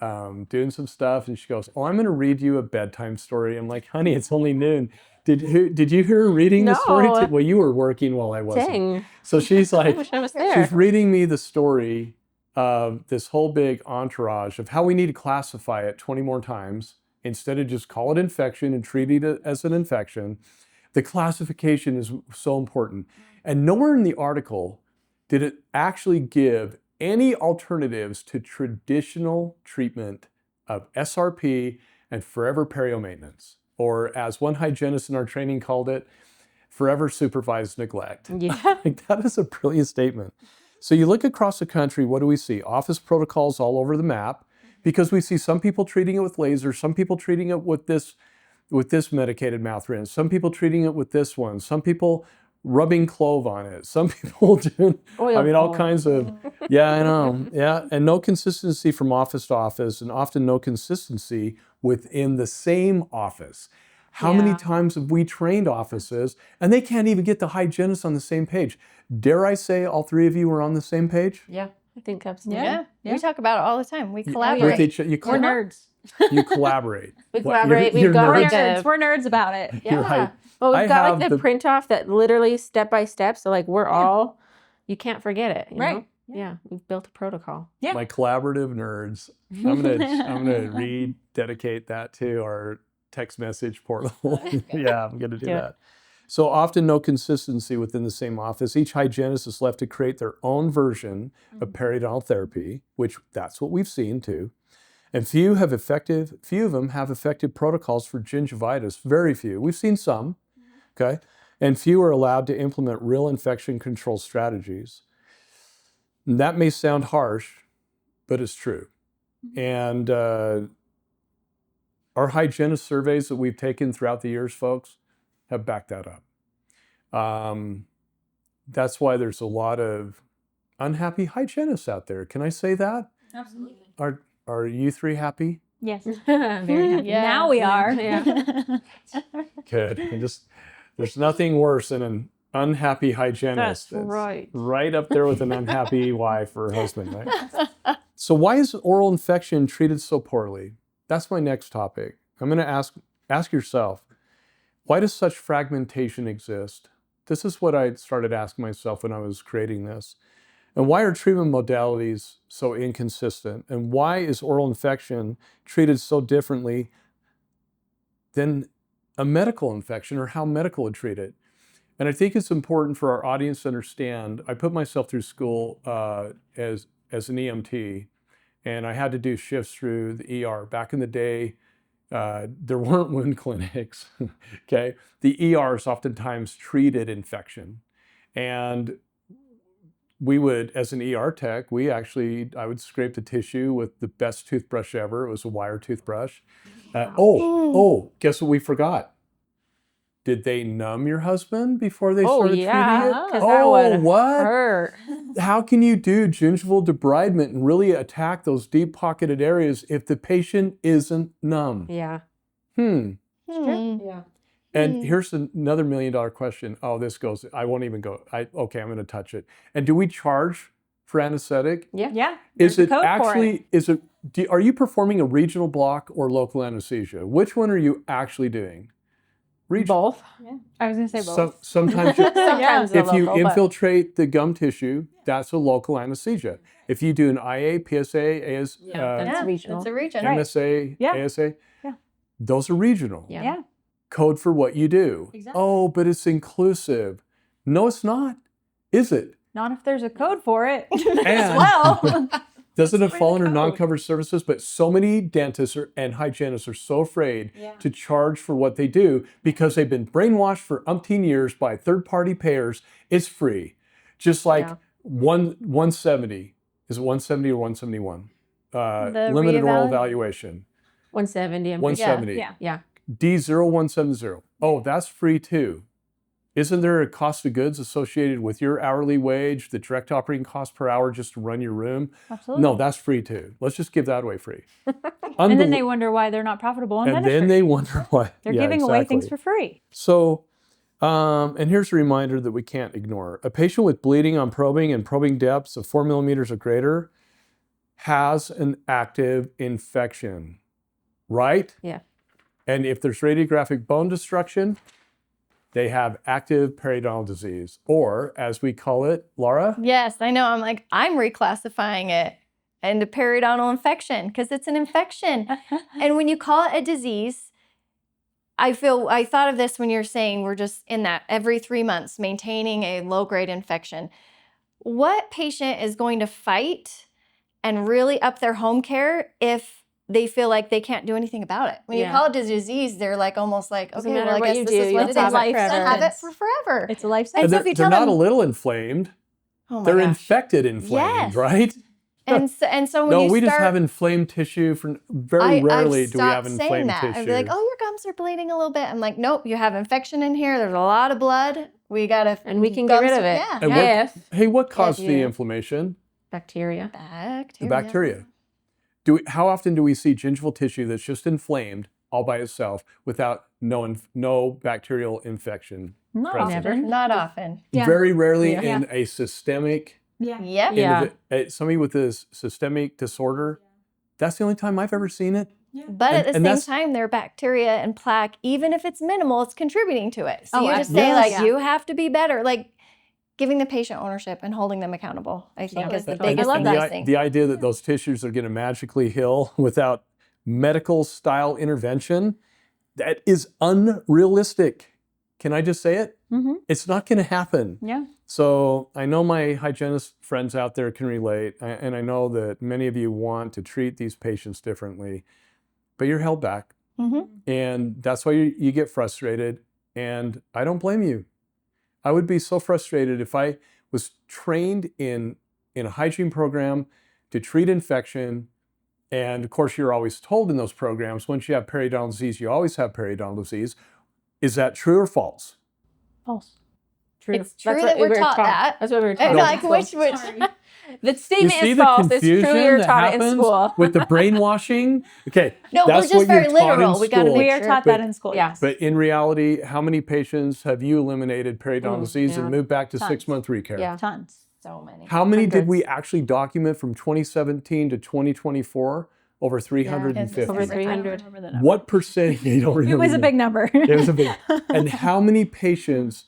doing some stuff, and she goes, "Oh, I'm going to read you a bedtime story." I'm like, "Honey, it's only noon." Did you hear her reading the story? No. Well, you were working while I wasn't. Dang. So she's I like, wish I was there. she's reading me the story of this whole big entourage of how we need to classify it 20 more times instead of just call it infection and treat it as an infection. The classification is so important. And nowhere in the article did it actually give any alternatives to traditional treatment of SRP and forever perio maintenance, or as one hygienist in our training called it, forever supervised neglect. Yeah. Like, that is a brilliant statement. So you look across the country, what do we see? Office protocols all over the map, because we see some people treating it with laser, some people treating it with this medicated mouth rinse, some people treating it with this one, some people rubbing clove on it, some people doing, Oil all pulling. kinds of, yeah, I know, yeah, and no consistency from office to office, and often no consistency within the same office. How many Yeah. times have we trained offices and they can't even get the hygienists on the same page? Dare I say all three of you are on the same page? Yeah, I think absolutely. Yeah. We talk about it all the time. We With collaborate. each other, We're nerds. you collaborate. We What, collaborate. you're We've got We're like nerds. a We're nerds about it. yeah. You're right. Well, we've I got have like the print off that literally step by step. So like we're all, you can't forget it. You Right. know? Yeah. We've built a protocol. Yeah. My collaborative nerds. I'm gonna rededicate that to our text message portal. Yeah, I'm gonna do Yeah. that. So often no consistency within the same office. Each hygienist is left to create their own version of periodontal therapy, which that's what we've seen too. And few of them have effective protocols for gingivitis. Very few. We've seen some, okay? And few are allowed to implement real infection control strategies. And that may sound harsh, but it's true. And our hygienist surveys that we've taken throughout the years, folks, have backed that up. That's why there's a lot of unhappy hygienists out there. Can I say that? Absolutely. Are you three happy? Yes. Very happy. Yeah. Now we are. Yeah. Good. There's nothing worse than an unhappy hygienist. That's right. Right up there with an unhappy wife or husband, right? So why is oral infection treated so poorly? That's my next topic. I'm going to ask yourself, why does such fragmentation exist? This is what I started asking myself when I was creating this. And why are treatment modalities so inconsistent? And why is oral infection treated so differently than a medical infection or how medical would treat it. And I think it's important for our audience to understand, I put myself through school as an EMT, and I had to do shifts through the ER. Back in the day, there weren't wound clinics, okay? The ERs oftentimes treated infection. And we would, as an ER tech, I would scrape the tissue with the best toothbrush ever. It was a wire toothbrush. Guess what we forgot? Did they numb your husband before they started treating it? Because that would what? hurt. How can you do gingival debridement and really attack those deep-pocketed areas if the patient isn't numb? Yeah. Yeah. And here's another $1 million question. Oh, this goes, I won't even go. Okay, I'm going to touch it. And do we charge for anesthetic? Yeah. Yeah. Is there's it a code for actually, are you performing a regional block or local anesthesia? Which one are you actually doing? Both. Yeah. I was going to say both. Sometimes Sometimes if you local, but- infiltrate the gum tissue, that's a local anesthesia. If you do an IA, PSA, that's regional. It's a region. MSA, Yeah. ASA, Yeah. those are regional. Yeah. Code for what you do. Exactly. Oh, but it's inclusive. No, it's not. Is it? Not if there's a code for it And- as well. Doesn't it fall under code. non-covered services? But so many dentists and hygienists are so afraid to charge for what they do because they've been brainwashed for umpteen years by third-party payers. It's free. Just like 170. Is it 170 or 171? The Limited oral reevaluate? evaluation. 170. 170. Yeah. D0170. Oh, that's free too. Isn't there a cost of goods associated with your hourly wage, the direct operating cost per hour just to run your room? Absolutely. No, that's free too. Let's just give that away free. And then they wonder why they're not profitable in And dentistry. then they wonder why. They're Yeah, giving away things exactly. for free. So, and here's a reminder that we can't ignore. A patient with bleeding on probing and probing depths of 4 millimeters or greater has an active infection, right? Yeah. And if there's radiographic bone destruction, they have active periodontal disease, or as we call it, Laura? Yes, I know. I'm reclassifying it into periodontal infection because it's an infection. And when you call it a disease, I thought of this when you're saying we're just in that every 3 months maintaining a low-grade infection. What patient is going to fight and really up their home care if they feel like they can't do anything about it? When you call it a disease, they're like almost like, Doesn't okay, matter well, I what guess you this do, is what you'll it is. have it I'll forever. have it for forever. It's a life And sentence. so if you They're tell not them, a little inflamed. oh my They're gosh. infected inflamed, Yes. right? And so when No, you we start, just have inflamed tissue. Very rarely I've do we have stopped saying inflamed that. tissue. I'd be like, oh, your gums are bleeding a little bit. I'm like, nope, you have infection in here. There's a lot of blood. We gotta, And we can get rid of it. Yeah. And Yes. Hey, what caused the you- inflammation? Bacteria. The bacteria. How often do we see gingival tissue that's just inflamed all by itself without no bacterial infection Not present? often. Not often. Yeah. Very rarely Yeah. in a systemic, Yeah. Yep. Yeah. somebody with this systemic disorder. That's the only time I've ever seen it. But And- at the and same that's- time, their bacteria and plaque, even if it's minimal, it's contributing to it. So Oh, you just say, absolutely. like, you have to be better. Like, giving the patient ownership and holding them accountable, I think, is the And- biggest love thing. that. I think. The idea that those tissues are going to magically heal without medical style intervention, that is unrealistic. Can I just say it? Mm-hmm. It's not going to happen. Yeah. So I know my hygienist friends out there can relate, and I know that many of you want to treat these patients differently, but you're held back. Mhm. And that's why you get frustrated, and I don't blame you. I would be so frustrated if I was trained in a hygiene program to treat infection, and of course you're always told in those programs, once you have periodontal disease, you always have periodontal disease. Is that true or false? False. True. It's That's true what that we we're were taught that. That's what we were And taught. No. like, which The statement you see is the false. It's confusion true you're that taught it in happens school. with the brainwashing? Okay, No, that's we're what just very you're taught in literal. We gotta school. We make are sure. taught that in school. Yeah. Yes. But in reality, how many patients have you eliminated periodontal disease and yeah. moved back to Tons. 6-month recare? Yeah. Tons. So many. How many did Hundreds. we actually document from 2017 to 2024? Over 350. Over Every time. 300. Remember the number. What percent? You don't remember. It was a the- big number. It was a big. And how many patients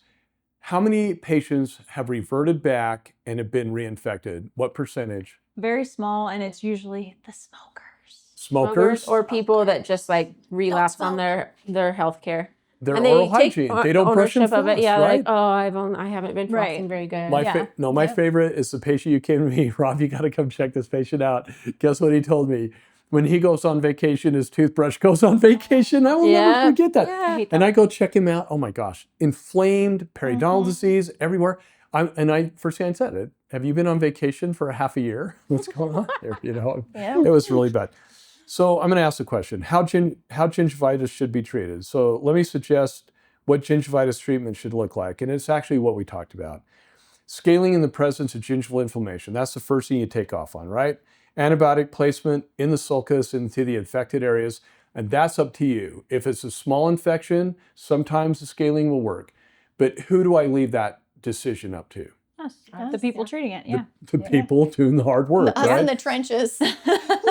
have reverted back and have been reinfected? What percentage? Very small, and it's usually the smokers. Smokers, or people that just like relapse on their healthcare. their And oral they take hygiene. They don't brush and ownership of it. floss, Yeah, they're right? like, oh, I haven't been Right. flossing very good. My favorite is the patient you came to me, Rob, you got to come check this patient out. Guess what he told me? When he goes on vacation, his toothbrush goes on vacation. I will never forget that. Yeah. And I go check him out. Oh my gosh, inflamed periodontal disease everywhere. I first thing I said it. Have you been on vacation for a half a year? What's going on here? You know, it was really bad. So I'm going to ask the question: how gingivitis should be treated? So let me suggest what gingivitis treatment should look like, and it's actually what we talked about. Scaling in the presence of gingival inflammation. That's the first thing you take off on, right? Antibiotic placement in the sulcus into the infected areas, and that's up to you. If it's a small infection, sometimes the scaling will work. But who do I leave that decision up to? Us, the people treating it. Yeah. The people doing the hard work, Us right? in the trenches.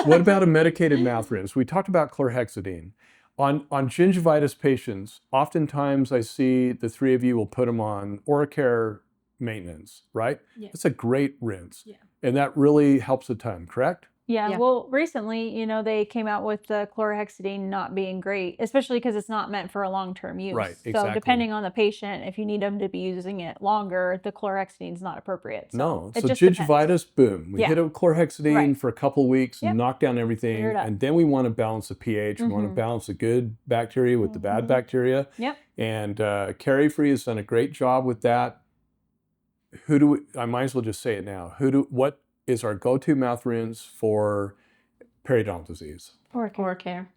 What about a medicated mouth rinse? We talked about chlorhexidine. On gingivitis patients, oftentimes I see the three of you will put them on OraCare maintenance, right? Yeah. It's a great rinse. Yeah. And that really helps a ton, correct? Yeah, well, recently, they came out with the chlorhexidine not being great, especially because it's not meant for a long-term use. Right, So exactly. depending on the patient, if you need them to be using it longer, the chlorhexidine is not appropriate. No, it so just gingivitis, boom. We Yeah. hit it with chlorhexidine Right. for a couple of weeks, Yep. knock down everything, Clear it up. and then we want to balance the pH. We want to balance the good bacteria with the bad bacteria. Yep. And Carry-Free has done a great job with that. I might as well just say it now. What is our go-to mouth rinse for periodontal disease? OraCare.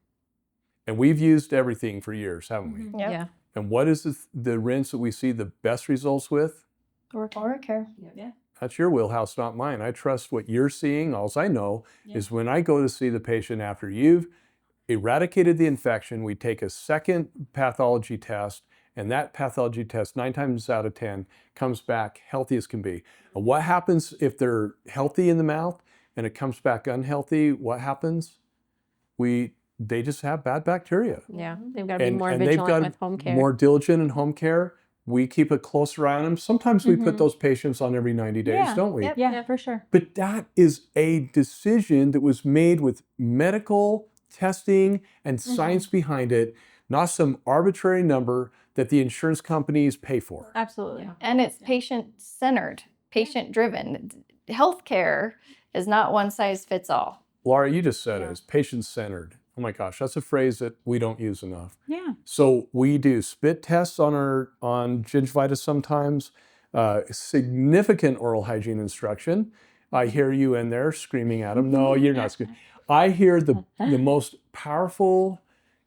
And we've used everything for years, haven't we? Yep. Yeah. And what is the rinse that we see the best results with? OraCare. Yeah. That's your wheelhouse, not mine. I trust what you're seeing. All I know is when I go to see the patient after you've eradicated the infection, we take a second pathology test, and that pathology test 9 times out of 10 comes back healthy as can be. And what happens if they're healthy in the mouth and it comes back unhealthy? What happens? They just have bad bacteria. Yeah. They've got to be more and they've vigilant got with home care. more diligent in home care. We keep a closer eye on them. Sometimes we put those patients on every 90 days, Yeah. don't we? Yep. Yeah, for sure. But that is a decision that was made with medical testing and science behind it, not some arbitrary number that the insurance companies pay for. Absolutely. Yeah. And it's patient-centered, patient-driven. Healthcare is not one size fits all. Laura, you just said it, it's patient-centered. Oh my gosh, that's a phrase that we don't use enough. Yeah. So we do spit tests on gingivitis sometimes, significant oral hygiene instruction. I hear you in there screaming at them. No, you're not screaming. I hear the most powerful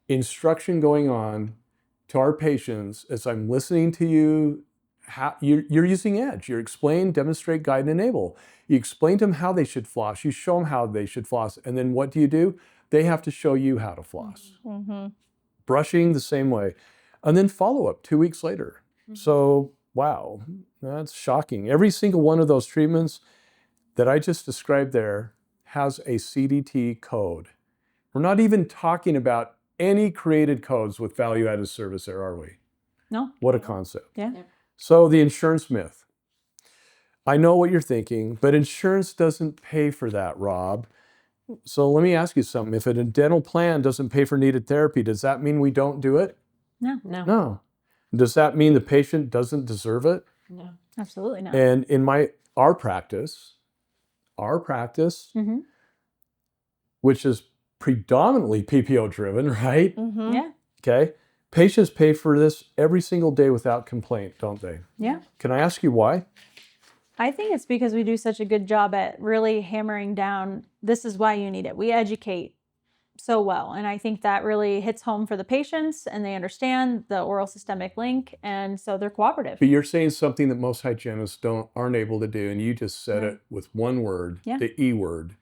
instruction going on to our patients as I'm listening to you. How you're using EDGE. You explain, demonstrate, guide, and enable. You explain to them how they should floss. You show them how they should floss. And then what do? They have to show you how to floss. Brushing the same way. And then follow up 2 weeks later. So, wow, that's shocking. Every single one of those treatments that I just described there has a CDT code. We're not even talking about any created codes with value-added service there, are we? No. What a concept. Yeah. So the insurance myth. I know what you're thinking, but insurance doesn't pay for that, Rob. So let me ask you something. If a dental plan doesn't pay for needed therapy, does that mean we don't do it? No. No. Does that mean the patient doesn't deserve it? No. Absolutely not. And in our practice, which is predominantly PPO driven, right? Yeah. Okay. Patients pay for this every single day without complaint, don't they? Yeah. Can I ask you why? I think it's because we do such a good job at really hammering down, this is why you need it. We educate so well. And I think that really hits home for the patients and they understand the oral systemic link. And so they're cooperative. But you're saying something that most hygienists aren't able to do. And you just said it with one word, the E word.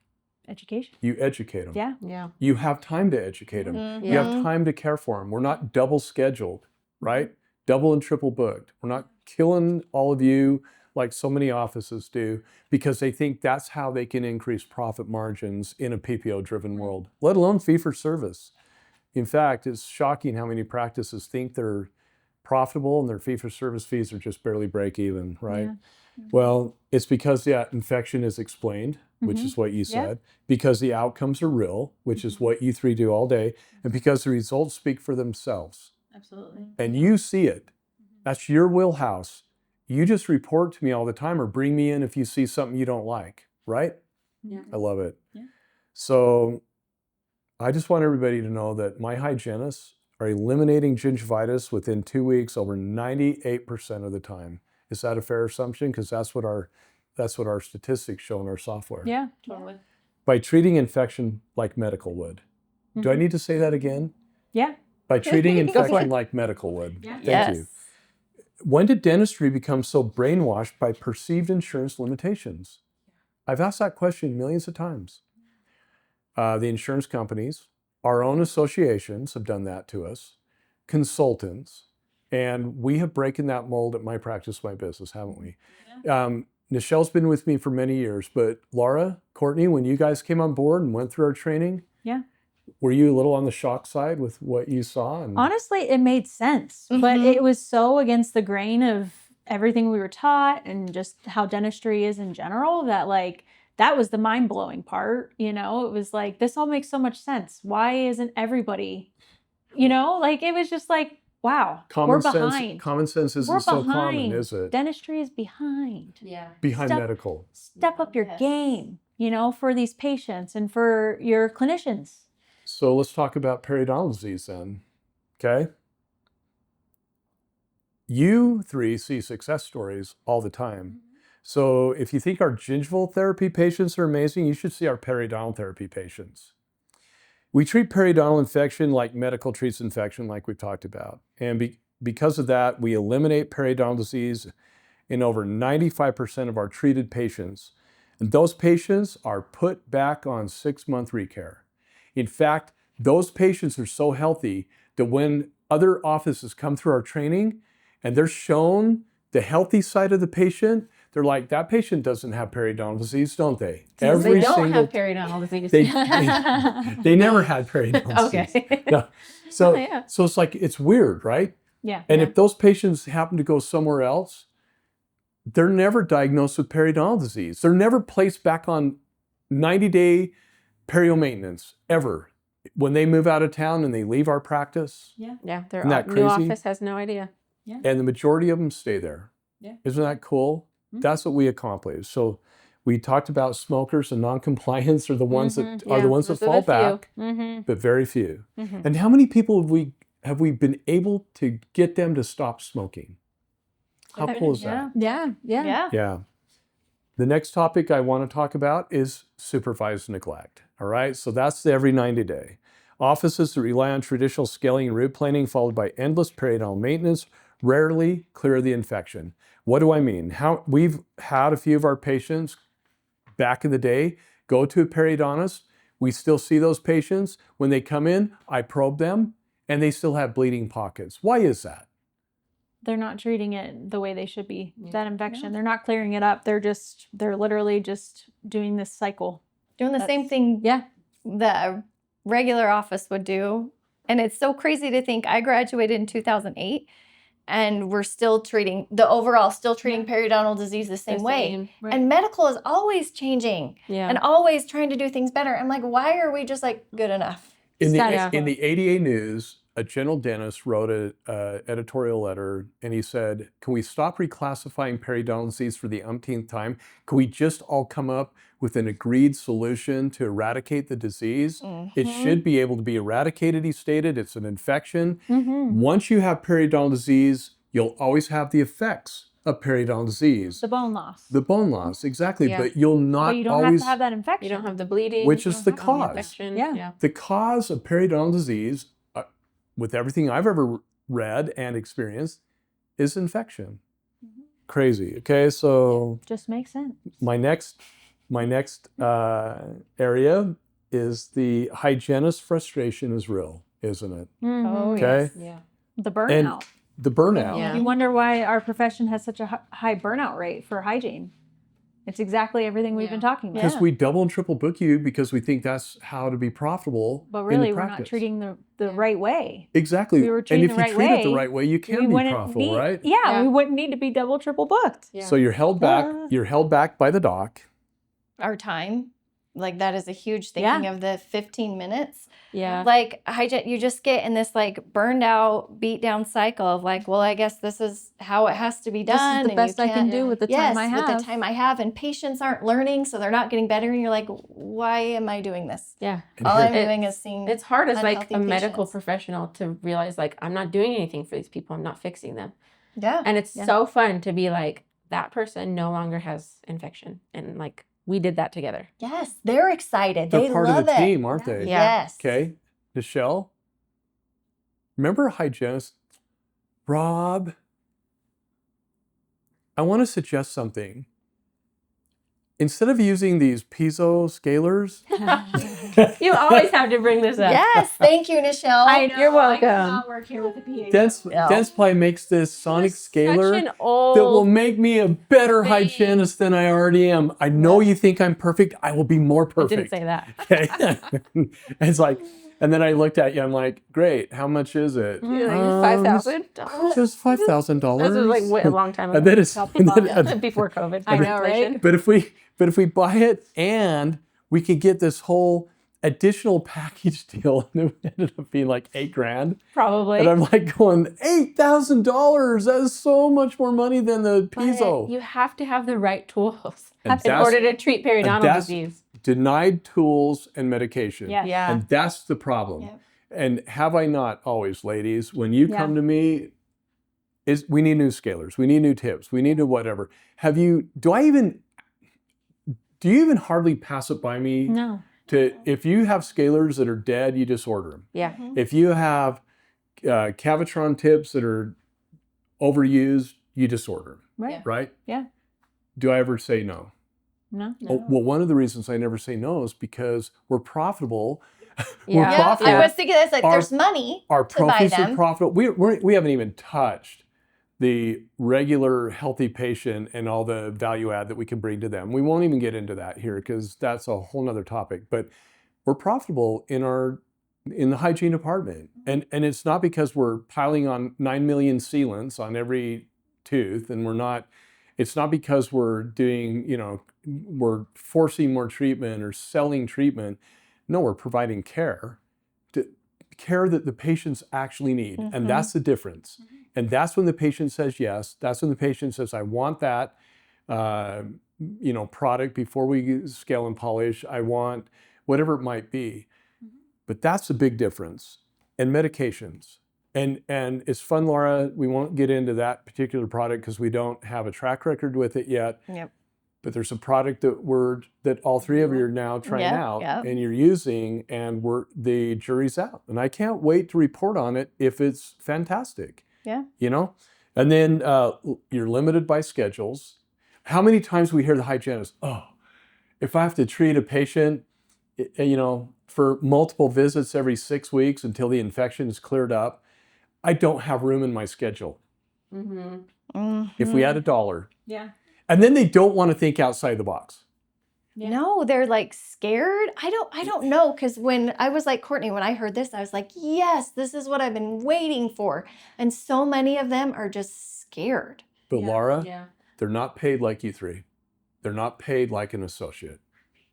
Education. You educate them. Yeah. Yeah. You have time to educate them. You have time to care for them. We're not double scheduled, right? Double and triple booked. We're not killing all of you like so many offices do because they think that's how they can increase profit margins in a PPO-driven world, let alone fee-for-service. In fact, it's shocking how many practices think they're profitable and their fee-for-service fees are just barely break even, right? Well, it's because infection is explained. which Mhm. is what you Yeah. said, because the outcomes are real, which is what you three do all day, and because the results speak for themselves. Absolutely. And you see it. That's your wheelhouse. You just report to me all the time or bring me in if you see something you don't like, right? Yeah. I love it. Yeah. So I just want everybody to know that my hygienists are eliminating gingivitis within 2 weeks over 98% of the time. Is that a fair assumption? Because that's what our statistics show in our software. Yeah, totally. By treating infection like medical would. Do I need to say that again? Yeah. By treating Go for infection it. like medical would. Yeah. Thank you. When did dentistry become so brainwashed by perceived insurance limitations? I've asked that question millions of times. The insurance companies, our own associations have done that to us, consultants, and we have broken that mold at My Practice, My Business, haven't we? Nichelle's been with me for many years, but Laura, Courtney, when you guys came on board and went through our training, Yeah. were you a little on the shock side with what you saw? And Honestly, it made sense, but it was so against the grain of everything we were taught and just how dentistry is in general that like that was the mind-blowing part, you know? It was like this all makes so much sense. Why isn't everybody, you know? Like it was just like, wow, we're behind. Common sense isn't We're so behind. common, is it? Dentistry is behind. Yeah. Behind Step- medical. Step up your game, you know, for these patients and for your clinicians. So let's talk about periodontal disease then, okay? You three see success stories all the time. So if you think our gingival therapy patients are amazing, you should see our periodontal therapy patients. We treat periodontal infection like medical treats infection, like we've talked about. And because of that, we eliminate periodontal disease in over 95% of our treated patients. And those patients are put back on 6-month recare. In fact, those patients are so healthy that when other offices come through our training and they're shown the healthy side of the patient, they're like, that patient doesn't have periodontal disease, don't they? They don't have periodontal disease. They never had periodontal disease. Okay. No. So, Oh, yeah. so it's like, it's weird, right? Yeah. And Yeah. if those patients happen to go somewhere else, they're never diagnosed with periodontal disease. They're never placed back on 90-day perio maintenance, ever. When they move out of town and they leave our practice, Yeah, their Isn't that new crazy? office has no idea. and the majority of them stay there. Yeah. Isn't that cool? Mhm. That's what we accomplished. So we talked about smokers and non-compliance are the ones that are the ones that those are fall the few. back, Mm-hmm. but very few. Mm-hmm. And how many people have we been able to get them to stop smoking? How cool is that? Yeah. Yeah. The next topic I want to talk about is supervised neglect. All right, so that's the every 90-day. Offices that rely on traditional scaling and root planing followed by endless periodontal maintenance rarely clear the infection. What do I mean? We've had a few of our patients back in the day go to a periodontist. We still see those patients. When they come in, I probe them and they still have bleeding pockets. Why is that? They're not treating it the way they should be. That infection, they're not clearing it up. They're literally just doing this cycle. Doing the same thing Yeah. that a regular office would do. And it's so crazy to think I graduated in 2008 and we're still treating periodontal disease the same way. Right. And medical is always changing Yeah. and always trying to do things better. I'm like, why are we just like good enough? In Status quo. the ADA News, a general dentist wrote an editorial letter and he said, can we stop reclassifying periodontal disease for the umpteenth time? Can we just all come up with an agreed solution to eradicate the disease? It should be able to be eradicated, he stated. It's an infection. Mm-hmm. Once you have periodontal disease, you'll always have the effects of periodontal disease. The bone loss. The bone loss, exactly. Yeah. But you'll not But you don't always... have to have that infection. You don't have the bleeding. Which you is don't the have cause. infection. Yeah. The cause of periodontal disease, with everything I've ever read and experienced, is infection. Crazy. Okay, so Just makes sense. my next area is the hygienist frustration is real, isn't it? Oh, Okay, Yeah. The burnout. the burnout. Yeah. You wonder why our profession has such a high burnout rate for hygiene. It's exactly everything we've been talking about. Because we double and triple book you because we think that's how to be profitable. But in really, the we're not practice. treating the right way. Exactly. we were And treating if the you right treat it the way, right way, you can we be wouldn't profitable, right? Yeah, Yeah. we wouldn't need to be double, triple booked. Yeah. So you're held back. You're held back by the doc. our time. Like that is a huge thinking of the 15 minutes. Yeah. Like you just get in this like burned out, beat down cycle of like, well, I guess this is how it has to be done. This is the best I can do with the time I have. With the time I have, and patients aren't learning, so they're not getting better. And you're like, why am I doing this? Yeah. All I'm doing is seeing. It's hard as like unhealthy a medical patients. professional to realize like I'm not doing anything for these people. I'm not fixing them. Yeah. And it's so fun to be like that person no longer has infection, and like we did that together. Yes, they're excited. They're They part love of the it. team, aren't they? Yeah. Yes. Okay. Nichelle, remember hygienist? Rob, I want to suggest something. Instead of using these piezo scalers, You always have to bring this up. Yes, thank you, Nichelle. I know. You're welcome. I cannot work here with the PA. Dentsply makes this sonic scaler Such an old that will make me a better hygienist than I already am. I know you think I'm perfect. I will be more I perfect. didn't say that. Okay. It's like, and then I looked at you. I'm like, great. How much is it? You're like, $5,000. Just $5,000. This was like a long time ago. And then it's before COVID. I know, right? But if we buy it and we could get this whole additional package deal, and it ended up being like $8,000. Probably. And I'm like going, $8,000. That is so much more money than the piezo. But you have to have the right tools And in order to treat periodontal that's disease. denied tools and medication. Yeah. Yeah. And that's the problem. Yep. And have I not always, ladies, when you Yeah. come to me, we need new scalers, we need new tips, we need to whatever. Do you even hardly pass it by me? No. If you have scalers that are dead, you just order them. Yeah. If you have Cavitron tips that are overused, you just order them, Right. right? Yeah. Do I ever say no? No. Oh, well, one of the reasons I never say no is because we're profitable. We're Yeah. profitable. I was thinking that's like there's money Our to buy profits are them. profitable. We haven't even touched the regular healthy patient and all the value add that we can bring to them. We won't even get into that here because that's a whole nother topic. But we're profitable in the hygiene department. And it's not because we're piling on 9 million sealants on every tooth, and it's not because we're doing, we're forcing more treatment or selling treatment. No, we're providing care that the patients actually need. And that's the difference. And that's when the patient says yes. That's when the patient says, I want that product before we scale and polish. I want whatever it might be. But that's the big difference. And medications. And it's fun, Laura. We won't get into that particular product because we don't have a track record with it yet. Yep. But there's a product that all three of you are now trying out and you're using, and the jury's out. And I can't wait to report on it if it's fantastic. Yeah. And then you're limited by schedules. How many times we hear the hygienist, if I have to treat a patient, for multiple visits every 6 weeks until the infection is cleared up, I don't have room in my schedule. If we had $1. Yeah. And then they don't want to think outside the box. Yeah. No, they're like scared. I don't know, because when I was like Courtney, when I heard this, I was like, yes, this is what I've been waiting for. And so many of them are just scared. But Laura, Yeah. they're not paid like you three. They're not paid like an associate.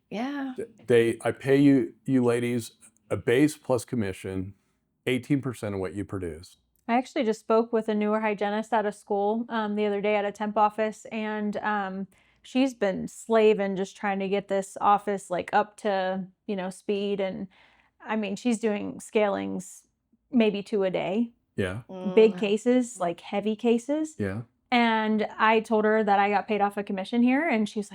Yeah. I pay you ladies a base plus commission, 18% of what you produce. I actually just spoke with a newer hygienist out of school the other day at a temp office, and she's been slaving just trying to get this office like up to, speed. And I mean, she's doing scalings maybe 2 a day, Yeah. big cases, like heavy cases. Yeah. And I told her that I got paid off a commission here, and she was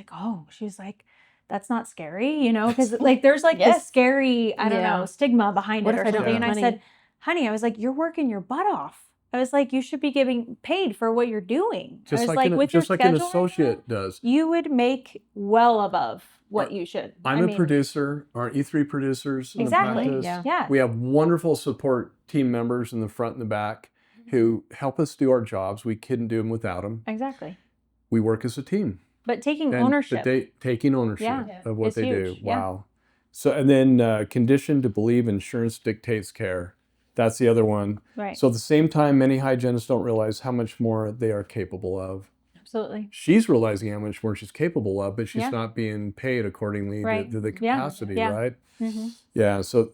like, that's not scary, because like there's like Yes. this scary, I don't Yeah. know, stigma behind What it if or I don't something. make And I money? said, honey, I was like, you're working your butt off. I was like, you should be getting paid for what you're doing. I Just was like, with your an schedule right now, associate does. you would make well above what you should. I'm a producer. Aren't you three producers in Exactly. the practice? Yeah. Yeah. We have wonderful support team members in the front and the back who help us do our jobs. We couldn't do them without them. Exactly. We work as a team. But taking And ownership. taking ownership Yeah. of what It's they huge. do. Yeah. Wow. So, and then conditioned to believe insurance dictates care. That's the other one. Right. So at the same time, many hygienists don't realize how much more they are capable of. Absolutely. she's realizing how much more she's capable of, but she's Yeah. not being paid accordingly Right. to the Yeah. capacity, Yeah. right? Mm-hmm. Yeah, so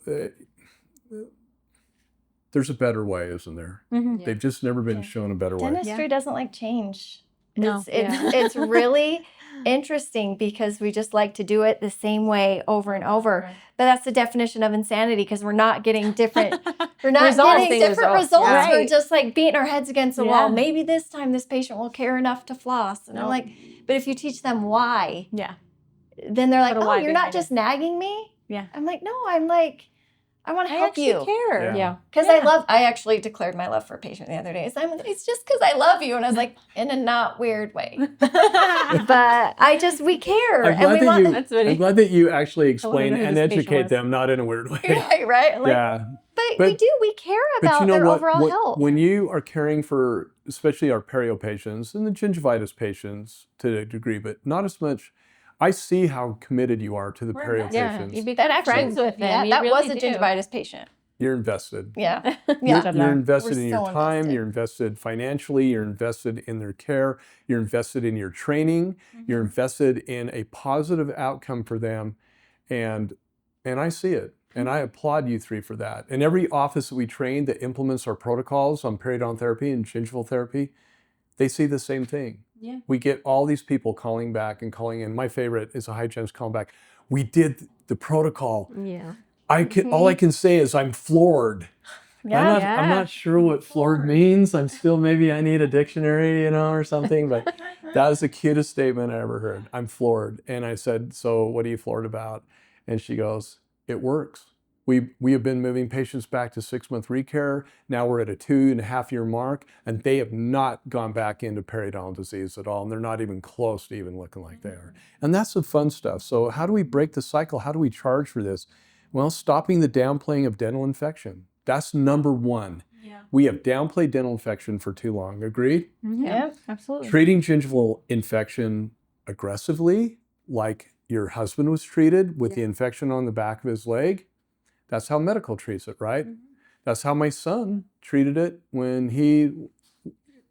there's a better way, isn't there? Mm-hmm. Yeah. They've just never been Yeah. shown a better way. Dentistry doesn't like change. No. It's really interesting because we just like to do it the same way over and over. Right. But that's the definition of insanity because we're not getting different Results. getting different results. Yeah. We're Right. just like beating our heads against the wall. Yeah. Maybe this time this patient will care enough to floss. And I'm Nope. like, but if you teach them why, Yeah. then they're like, Put a oh, why you're not behind just nagging me? Yeah. I'm like, no, I'm like, I want to I help actually you. care. Yeah. Because Yeah. I actually declared my love for a patient the other day. So it's just because I love you. And I was like, in a not weird way. But we care. I'm And glad, we that want you, That's funny. I'm glad that you actually explain know who and this patient educate was. them, not in a weird way. right? Like, Yeah. but we care But about you know their what? overall health. When you are caring for, especially our perio patients and the gingivitis patients to a degree, but not as much, I see how committed you are to the perio Yeah, patients. you become friends with them. Yeah, You that really was a do. gingivitis patient. You're invested. Yeah. Good Yeah. job, You're Laura. invested We're in your so time, invested. you're invested financially, you're invested in their care, you're invested in your training, you're invested in a positive outcome for them. And I see it. And I applaud you three for that. And every office that we train that implements our protocols on periodontal therapy and gingival therapy, they see the same thing. Yeah. We get all these people calling back and calling in. My favorite is a hygienist calling back. We did the protocol. Yeah. All I can say is I'm floored. Yeah. I'm not sure what floored means. I'm still, maybe I need a dictionary, or something, but that was the cutest statement I ever heard. I'm floored. And I said, so what are you floored about? And she goes, it works. We have been moving patients back to 6-month recare. Now we're at a 2.5-year mark, and they have not gone back into periodontal disease at all. And they're not even close to even looking like they are. And that's the fun stuff. So how do we break the cycle? How do we charge for this? Well, stopping the downplaying of dental infection. That's number one. Yeah. We have downplayed dental infection for too long. Agreed? Mm-hmm. Yeah. Absolutely. Treating gingival infection aggressively, like your husband was treated with the infection on the back of his leg. That's how medical treats it, right? Mm-hmm. That's how my son treated it when he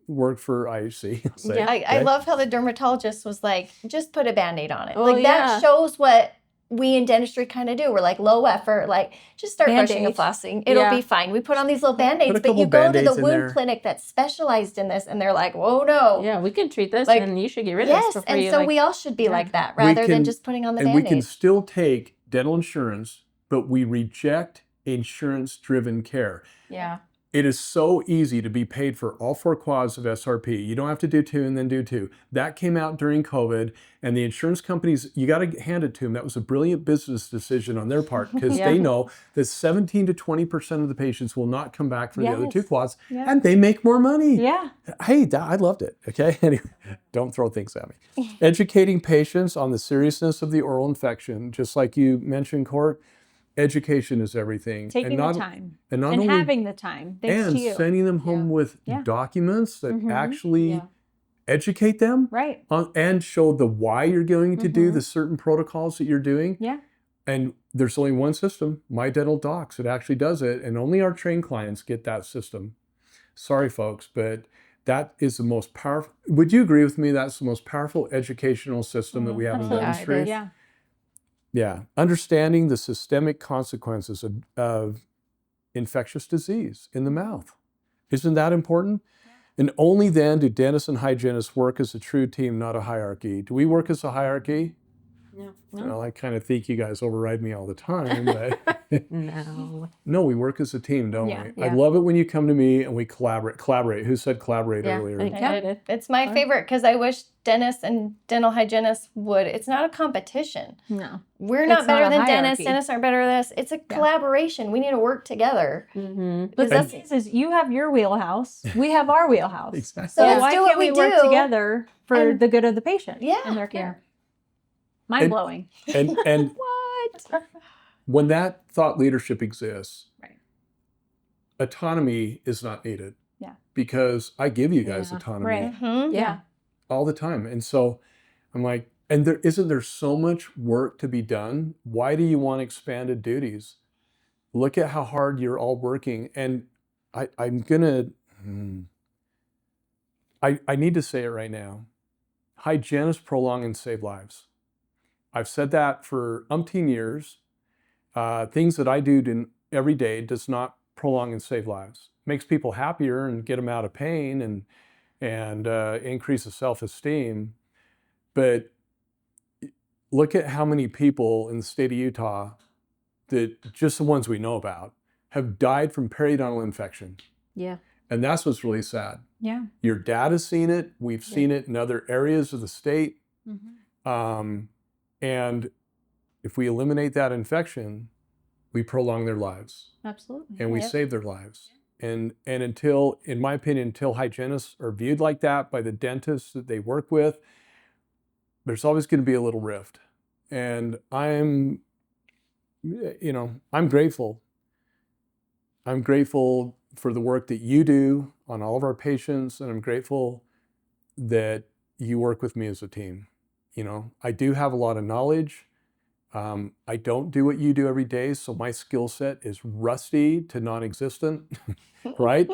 worked for IHC. I'll say, Yeah. I okay? love how the dermatologist was like, just put a Band-Aid on it. Oh, Like yeah. that shows what we in dentistry kind of do. We're like low effort, like just start brushing and Band-Aid. flossing. It'll Yeah. be fine. We put on these little Band-Aids, Put a but you couple go to the Band-Aids in wound there. clinic that's specialized in this and they're like, whoa, no. Yeah, we can treat this Like, and you should get rid of Yes, this before and you so we all should be like that rather than just putting on the And we can Band-Aid. still take dental insurance, but we reject insurance-driven care. Yeah. It is so easy to be paid for all 4 quads of SRP. You don't have to do 2 and then do 2. That came out during COVID, and the insurance companies, you got to hand it to them. That was a brilliant business decision on their part because Yeah. they know that 17 to 20% of the patients will not come back for the other 2 Yes. quads, Yeah. and they make more money. Yeah. Hey, I loved it. Okay. Anyway, don't throw things at me. Educating patients on the seriousness of the oral infection, just like you mentioned, Court. Education is everything. Taking not, the time and not and only having the time. Thanks and to you. sending them home with Yeah. documents that Mhm. actually Yeah. educate them Right. and show the why you're going to do the certain protocols that you're doing. Yeah. And there's only one system, My Dental Docs. It actually does it, and only our trained clients get that system. Sorry, folks, but that is the most powerful. Would you agree with me? That's the most powerful educational system that we have in Absolutely. dentistry. Yeah, it is. Yeah. Yeah, understanding the systemic consequences of infectious disease in the mouth. Isn't that important? And only then do dentists and hygienists work as a true team, not a hierarchy. Do we work as a hierarchy? No. Well, I kind of think you guys override me all the time, but No. no, we work as a team, don't Yeah, we? I yeah. love it when you come to me and we collaborate. Who said collaborate Yeah, earlier? I think I did. It's my favorite because I wish dentists and dental hygienists would. It's not a competition. No. We're not It's not better a than hierarchy. dentists. Dentists aren't better than us. It's a collaboration. We need to work together. Mm-hmm. But the that's- thing is you have your wheelhouse. We have our wheelhouse. Exactly. So Let's why do what can't we we work do together for and- the good of the patient Yeah, and their yeah. care? Mind blowing. And What? when that thought leadership exists, Right. autonomy is not needed. Yeah. Because I give you guys Yeah. autonomy Right. Mhm. Yeah. all the time. And so I'm like, and isn't there so much work to be done? Why do you want expanded duties? Look at how hard you're all working. And I need to say it right now. hygienists prolong and save lives. I've said that for umpteen years. Things that I do every day does not prolong and save lives. Makes people happier and get them out of pain and increases self-esteem. But look at how many people in the state of Utah, that just the ones we know about, have died from periodontal infection. Yeah. And that's what's really sad. Yeah. Your dad has seen it. We've seen it in other areas of the state. And if we eliminate that infection, we prolong their lives. Absolutely. And we save their lives. And until, in my opinion, until hygienists are viewed like that by the dentists that they work with, there's always going to be a little rift. And I'm grateful. I'm grateful for the work that you do on all of our patients, and I'm grateful that you work with me as a team. I do have a lot of knowledge. I don't do what you do every day, so my skill set is rusty to non-existent, right?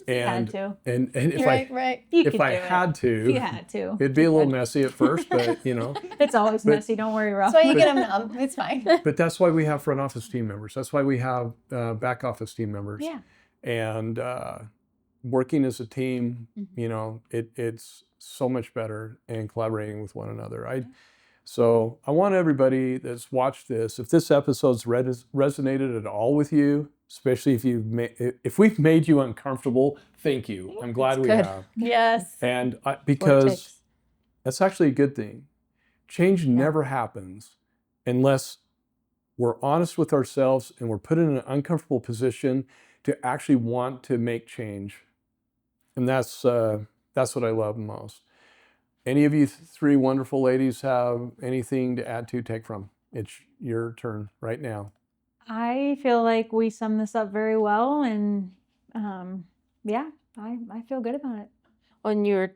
And if Right. if I had to, You had to. it'd be a little messy at first, but It's always messy. Don't worry, Rob. That's why you get them numb. It's fine. But that's why we have front office team members. That's why we have back office team members. Yeah. And working as a team, it's so much better, and collaborating with one another. So I want everybody that's watched this, if this episode's resonated at all with you, especially if we've made you uncomfortable, thank you. I'm glad we have. Yes. And because that's actually a good thing. Change never happens unless we're honest with ourselves and we're put in an uncomfortable position to actually want to make change. And that's what I love most. Any of you three wonderful ladies have anything to add to, take from? It's your turn right now. I feel like we summed this up very well, and I feel good about it. When you were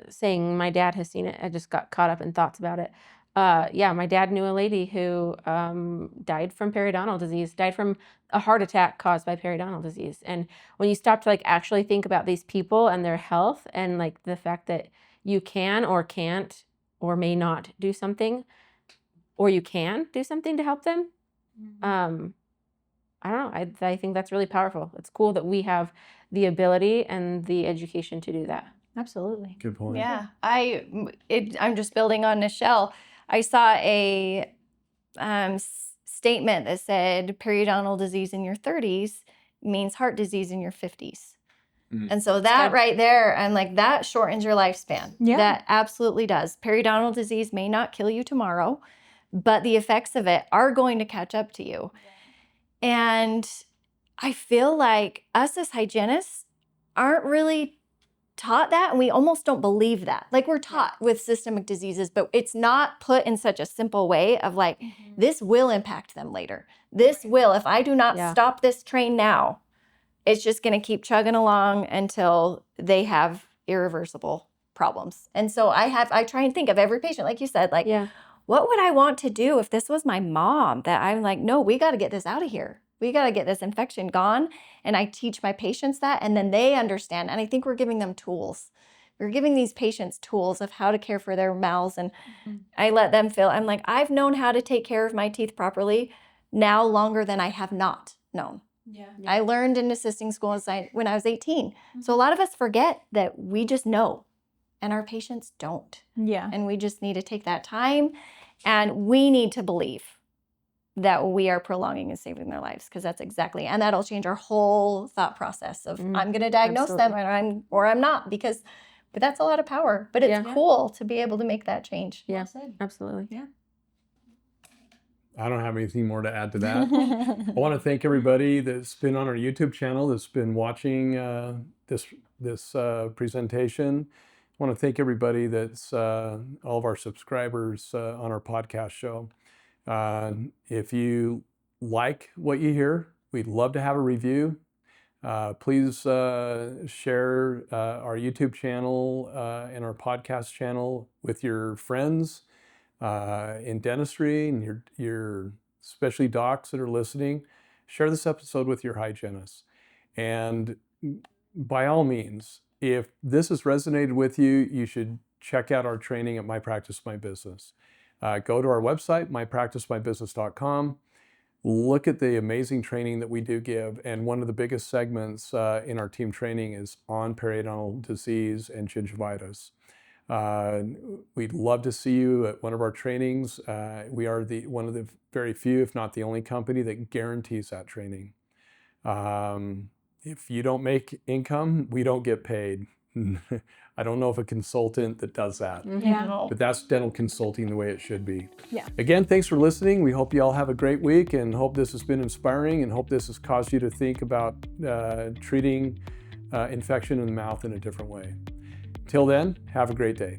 saying my dad has seen it, I just got caught up in thoughts about it. My dad knew a lady who died from periodontal disease, died from a heart attack caused by periodontal disease. And when you stop to actually think about these people and their health, and the fact that you can or can't or may not do something, or you can do something to help them, I don't know. I think that's really powerful. It's cool that we have the ability and the education to do that. Absolutely. Good point. Yeah. I'm just building on Nichelle. I saw a statement that said periodontal disease in your 30s means heart disease in your 50s. And so that right there, I'm like, that shortens your lifespan. Yeah. That absolutely does. Periodontal disease may not kill you tomorrow, but the effects of it are going to catch up to you. And I feel like us as hygienists aren't really taught that, and we almost don't believe that. We're taught with systemic diseases, but it's not put in such a simple way of this will impact them later. This will, if I do not stop this train now, it's just going to keep chugging along until they have irreversible problems. And so I try and think of every patient, like you said, what would I want to do if this was my mom, that I'm like, no, we got to get this out of here. We got to get this infection gone. And I teach my patients that, and then they understand. And I think we're giving them tools. We're giving these patients tools of how to care for their mouths. And I let them feel, I'm like, I've known how to take care of my teeth properly now longer than I have not known. Yeah. I learned in assisting school when I was 18. So a lot of us forget that we just know, and our patients don't. Yeah. And we just need to take that time, and we need to believe that we are prolonging and saving their lives, because that's exactly, and that'll change our whole thought process of I'm going to diagnose them or I'm not, but that's a lot of power. But it's cool to be able to make that change. Yeah, absolutely. Yeah. I don't have anything more to add to that. I want to thank everybody that's been on our YouTube channel, that's been watching this presentation. I want to thank everybody that's all of our subscribers on our podcast show. If you like what you hear, we'd love to have a review. Please share our YouTube channel and our podcast channel with your friends in dentistry, and your especially docs that are listening. Share this episode with your hygienists. And by all means, if this has resonated with you, you should check out our training at My Practice My Business. Go to our website, mypracticemybusiness.com. Look at the amazing training that we do give. And one of the biggest segments in our team training is on periodontal disease and gingivitis. We'd love to see you at one of our trainings. We are one of the very few, if not the only company that guarantees that training. If you don't make income, we don't get paid. I don't know of a consultant that does that. Yeah. But that's dental consulting the way it should be. Yeah. Again, thanks for listening. We hope you all have a great week and hope this has been inspiring and hope this has caused you to think about treating infection in the mouth in a different way. Till then, have a great day.